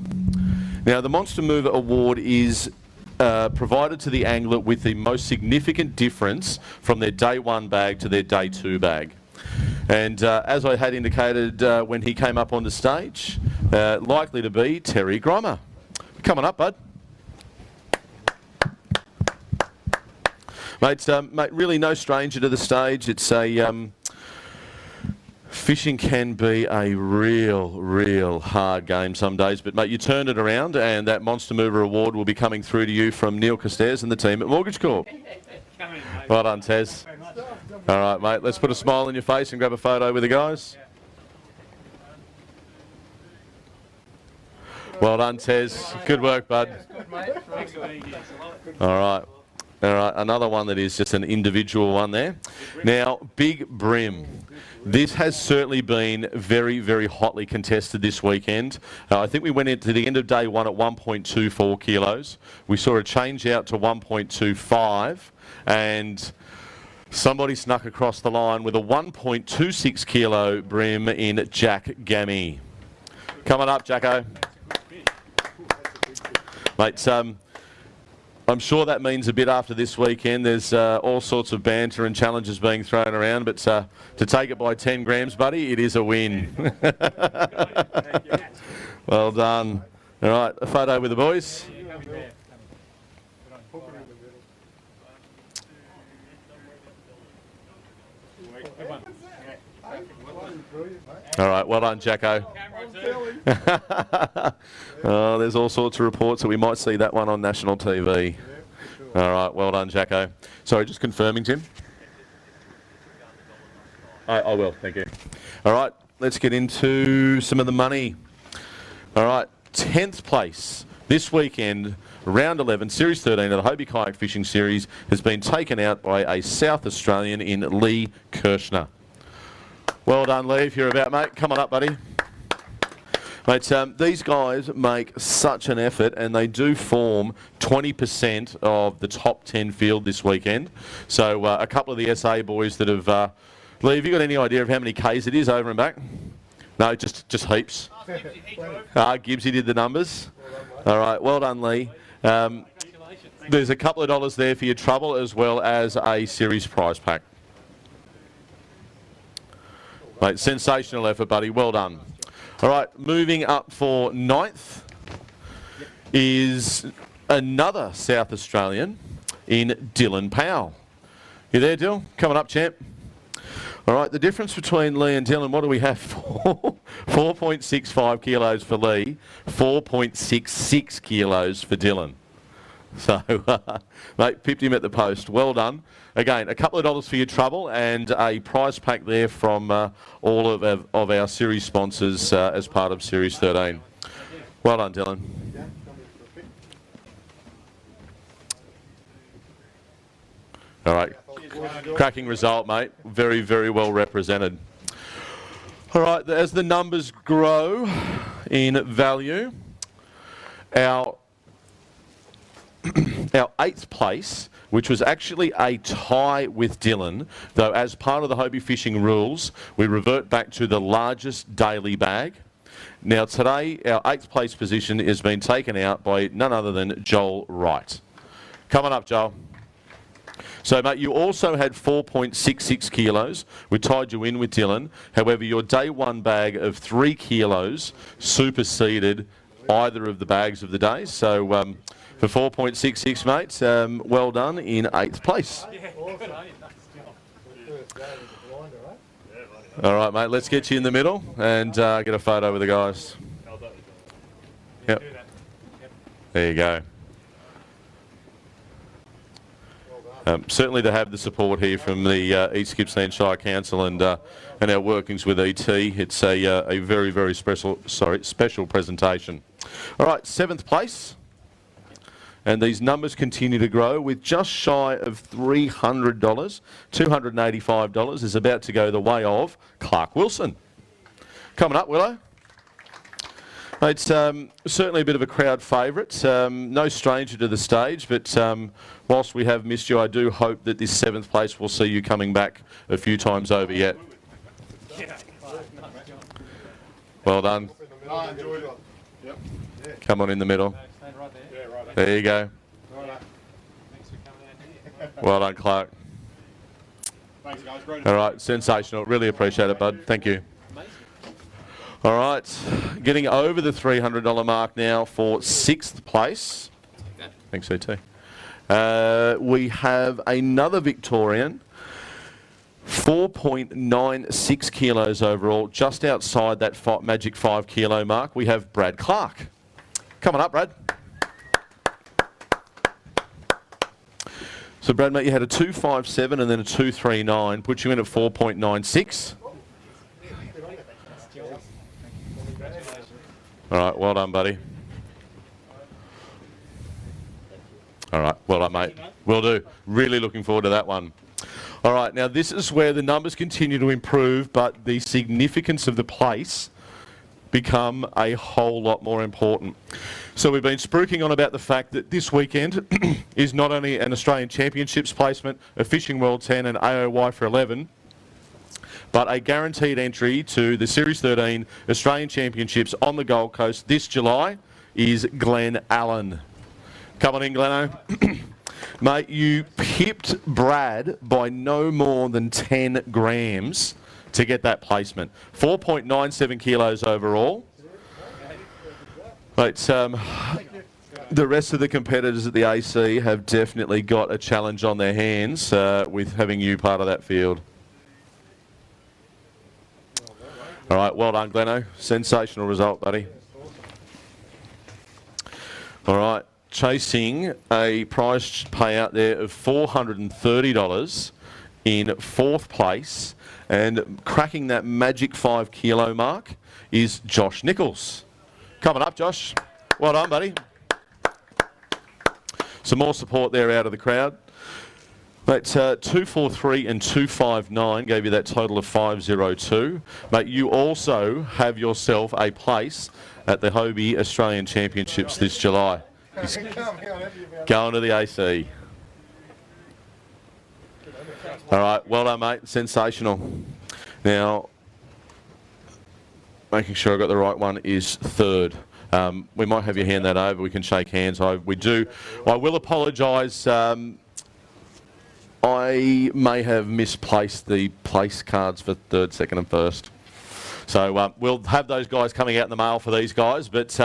Now, the Monster Mover Award is provided to the angler with the most significant difference from their day one bag to their day two bag. And as I had indicated when he came up on the stage, likely to be Terry Grimer. Come on up, bud. Mate, really no stranger to the stage. It's a... fishing can be a real hard game some days, but mate, you turned it around, and that Monster Mover Award will be coming through to you from Neil Costairs and the team at Mortgage Corp. Well done, Tez. All right, mate, let's put a smile on your face and grab a photo with the guys. Well done, Tez. Good work, bud. All right. All right, another one that is just an individual one there. Now, Big Brim. This has certainly been very hotly contested this weekend. I think we went into the end of day one at 1.24 kilos. We saw a change out to 1.25, and somebody snuck across the line with a 1.26 kilo brim in Jack Gammy. Coming up, Jacko. Mate, I'm sure that means a bit after this weekend. There's all sorts of banter and challenges being thrown around, but to take it by 10 grams, buddy, it is a win. Well done. All right, a photo with the boys. All right, well done, Jacko. Oh, there's all sorts of reports that we might see that one on national TV. All right, well done, Jacko. Sorry, just confirming, Tim. I will, thank you. All right, let's get into some of the money. All right, 10th place this weekend, round 11, Series 13 of the Hobie Kayak Fishing Series has been taken out by a South Australian in Lee Kirschner. Well done, Lee, if you're about, mate. Come on up, buddy. Mate, these guys make such an effort, and they do form 20% of the top 10 field this weekend. So a couple of the SA boys that have... Lee, have you got any idea of how many Ks it is over and back? No, just heaps. Gibbsy did the numbers. All right, well done, Lee. There's a couple of dollars there for your trouble, as well as a series prize pack. Mate, sensational effort, buddy. Well done. All right, moving up for 9th is another South Australian in Dylan Powell. You there, Dill? Coming up, champ. All right, the difference between Lee and Dylan, what do we have for? 4.65 kilos for Lee, 4.66 kilos for Dylan. So, mate, pipped him at the post. Well done. Again, a couple of dollars for your trouble and a prize pack there from all of our series sponsors as part of Series 13. Well done, Dylan. All right. Cracking result, mate. Very, very well represented. All right, as the numbers grow in value, our 8th place, which was actually a tie with Dylan, though as part of the Hobie fishing rules, we revert back to the largest daily bag. Now today, our 8th place position has been taken out by none other than Joel Wright. Coming up, Joel. So, mate, you also had 4.66 kilos. We tied you in with Dylan. However, your day one bag of 3 kilos superseded either of the bags of the day. So, for 4.66, mate, well done in 8th place. All right, mate, let's get you in the middle and get a photo with the guys. Yep. There you go. Certainly to have the support here from the East Gippsland Shire Council and our workings with ET, it's a very, very special presentation. All right, 7th place. And these numbers continue to grow with just shy of $300. $285 is about to go the way of Clarke Wilson. Coming up, Willow. It's certainly a bit of a crowd favourite. No stranger to the stage, but whilst we have missed you, I do hope that this 7th place will see you coming back a few times over yet. Well done. Come on in the middle. There you go. Well done, Clarke. Thanks, guys. Great. All right, sensational. Really appreciate it, bud. Thank you. All right, getting over the $300 mark now for 6th place. Thanks, ET. We have another Victorian, 4.96 kilos overall, just outside that magic 5 kilo mark. We have Brad Clarke. Coming up, Brad. So, Brad, mate, you had a 2.57 and then a 2.39, put you in at 4.96. All right, well done, buddy. All right, well done, mate. Will do. Really looking forward to that one. All right, now this is where the numbers continue to improve, but the significance of the place become a whole lot more important. So we've been spruiking on about the fact that this weekend is not only an Australian Championships placement, a Fishing World 10 and AOY for 11, but a guaranteed entry to the Series 13 Australian Championships on the Gold Coast this July is Glen Allen. Come on in, Gleno. Mate, you pipped Brad by no more than 10 grams to get that placement. 4.97 kilos overall. Mate, the rest of the competitors at the AC have definitely got a challenge on their hands with having you part of that field. All right, well done, Gleno. Sensational result, buddy. All right, chasing a prize payout there of $430 in 4th place, and cracking that magic 5 kilo mark is Josh Nichols. Coming up, Josh. Well done, buddy. Some more support there out of the crowd. Mate, 243 and 259 gave you that total of 502. Mate, you also have yourself a place at the Hobie Australian Championships this July. He's going to the AC. All right, well done, mate. Sensational. Now, making sure I got the right one is third. We might have you hand that over. We can shake hands. We do. I will apologise. I may have misplaced the place cards for third, second and first. So we'll have those guys coming out in the mail for these guys. But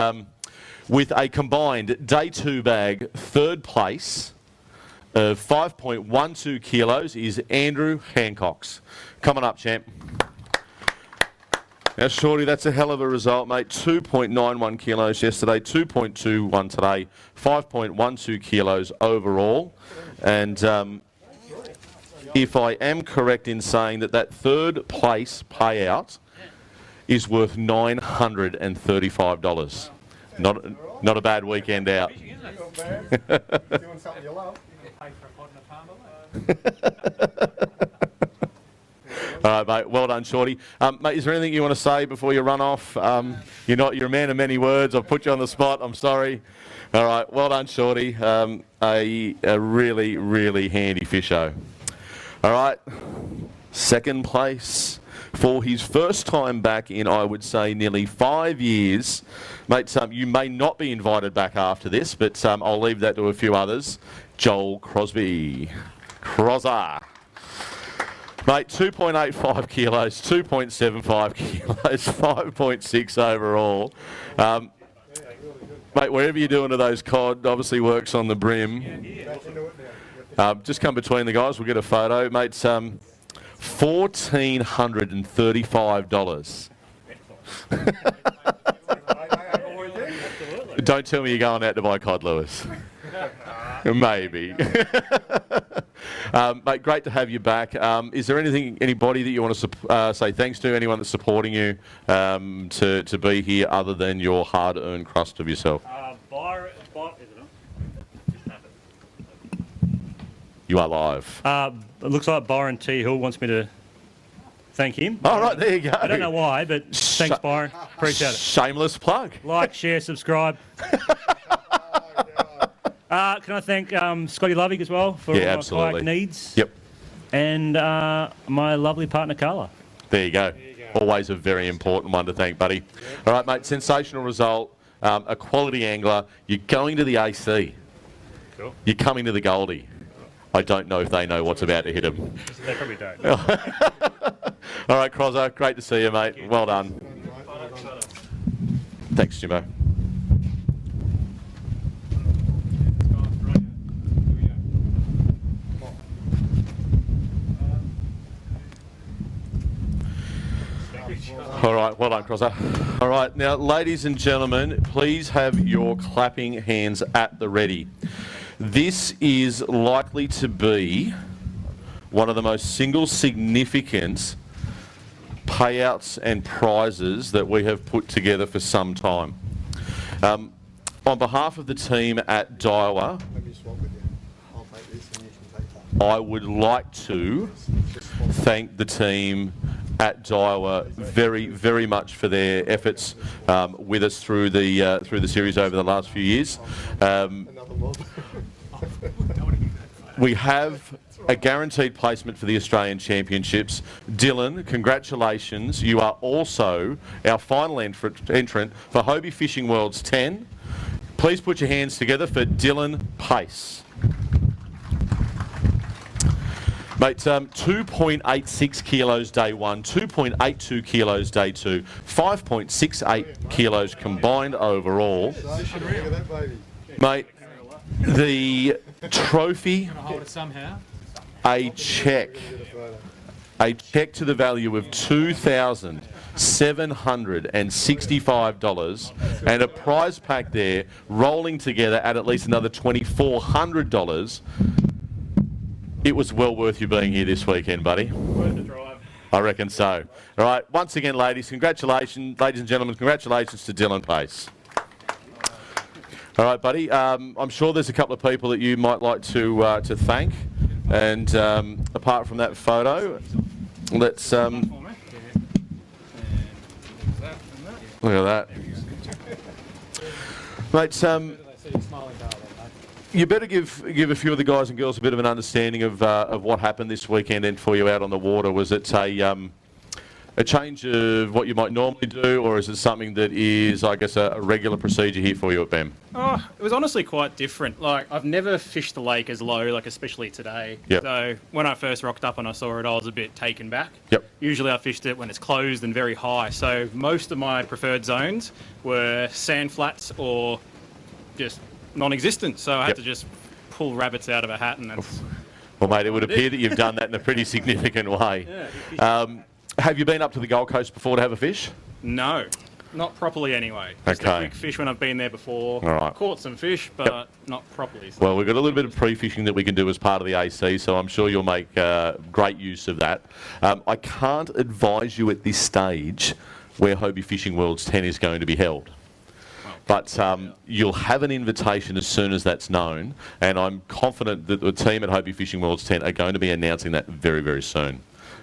with a combined day 2 bag, third place of 5.12 kilos is Andrew Hancock's. Coming up, champ. Now, Shorty, that's a hell of a result, mate. 2.91 kilos yesterday, 2.21 today, 5.12 kilos overall. And if I am correct in saying that third place payout is worth $935. Not a bad weekend out. Doing something you love. All right, mate. Well done, Shorty. Mate, is there anything you want to say before you run off? You're a man of many words. I've put you on the spot. I'm sorry. All right. Well done, Shorty. A really, really handy fisho. All right. Second place for his first time back in, I would say, nearly 5 years. Mate, you may not be invited back after this, but I'll leave that to a few others. Joel Crosby. Crozza. Mate, 2.85 kilos, 2.75 kilos, 5.6 overall. Mate, wherever you're doing to those cod, obviously works on the brim. Just come between the guys, we'll get a photo. Mate, $1,435. Don't tell me you're going out to buy cod, Lewis. Maybe. Mate, great to have you back. Is there anybody that you want to say thanks to? Anyone that's supporting you to be here other than your hard-earned crust of yourself? You are live. It looks like Byron T. Hill wants me to thank him. All right, there you go. I don't know why, but thanks, Byron. Appreciate it. Shameless plug. Like, share, subscribe. Can I thank Scotty Lovig as well for all my kayak needs? Yep. And my lovely partner, Carla. There you go. Always a very important one to thank, buddy. All right, mate, sensational result. A quality angler. You're going to the AC. Cool. You're coming to the Goldie. I don't know if they know what's about to hit them. They probably don't. All right, Crozza, great to see you, mate. Well done. Thanks, Jimbo. All right, well done, Crozza. All right, now, ladies and gentlemen, please have your clapping hands at the ready. This is likely to be one of the most single significant payouts and prizes that we have put together for some time. On behalf of the team at Daiwa, I would like to thank the team at Daiwa very, very much for their efforts with us through the series over the last few years. We have a guaranteed placement for the Australian Championships. Dylan, congratulations. You are also our final entrant for Hobie Fishing Worlds 10. Please put your hands together for Dylan Pace. Mate, 2.86 kilos day 1, 2.82 kilos day 2, 5.68 kilos combined overall. Mate, the trophy, a cheque to the value of $2,765 and a prize pack there rolling together at least another $2,400. It was well worth you being here this weekend, buddy. Worth the drive. I reckon so. All right, once again, ladies and gentlemen, congratulations to Dylan Pace. All right, buddy. I'm sure there's a couple of people that you might like to thank. And apart from that photo, let's look at that. Mate, you better give a few of the guys and girls a bit of an understanding of what happened this weekend and for you out on the water. Was it a change of what you might normally do, or is it something that is, I guess, a regular procedure here for you at Bemm? Oh, it was honestly quite different. Like, I've never fished the lake as low, like especially today. Yep. So when I first rocked up and I saw it, I was a bit taken back. Yep. Usually I fished it when it's closed and very high. So most of my preferred zones were sand flats or just non-existent. So I had to just pull rabbits out of a hat, and that's... Well, mate, it would appear that you've done that in a pretty significant way. Have you been up to the Gold Coast before to have a fish? No, not properly anyway. Just a quick fish when I've been there before. All right. Caught some fish, but not properly. So. Well, we've got a little bit of pre-fishing that we can do as part of the AC, so I'm sure you'll make great use of that. I can't advise you at this stage where Hobie Fishing Worlds 10 is going to be held. But you'll have an invitation as soon as that's known, and I'm confident that the team at Hobie Fishing Worlds 10 are going to be announcing that very, very soon.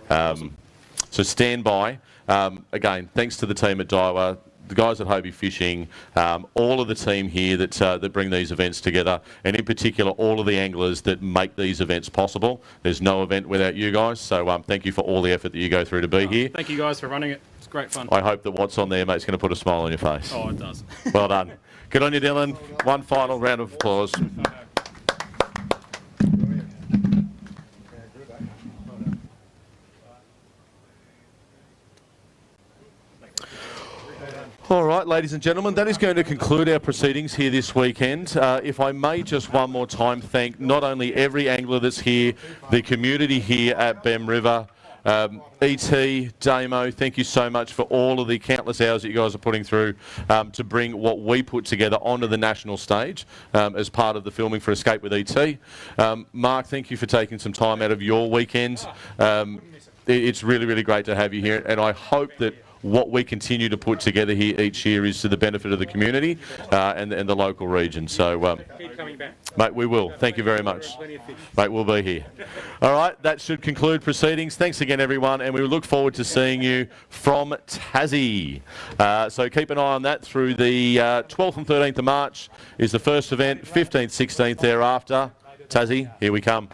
Awesome. So stand by. Again, thanks to the team at Daiwa, the guys at Hobie Fishing, all of the team here that bring these events together, and in particular all of the anglers that make these events possible. There's no event without you guys, so thank you for all the effort that you go through to be here. Thank you guys for running it. It's great fun. I hope that what's on there, mate, is going to put a smile on your face. Oh, it does. Well done. Good on you, Dylan. One final round of applause. All right, ladies and gentlemen, that is going to conclude our proceedings here this weekend. If I may just one more time thank not only every angler that's here, the community here at Bemm River, E.T., Damo, thank you so much for all of the countless hours that you guys are putting through to bring what we put together onto the national stage as part of the filming for Escape with E.T. Mark, thank you for taking some time out of your weekend. It's really, really great to have you here, and I hope that what we continue to put together here each year is to the benefit of the community and the local region. So, Keep coming back. Mate, we will. Thank you very much. Mate, we'll be here. All right, that should conclude proceedings. Thanks again, everyone, and we look forward to seeing you from Tassie. So keep an eye on that through the 12th and 13th of March is the first event, 15th, 16th thereafter. Tassie, here we come.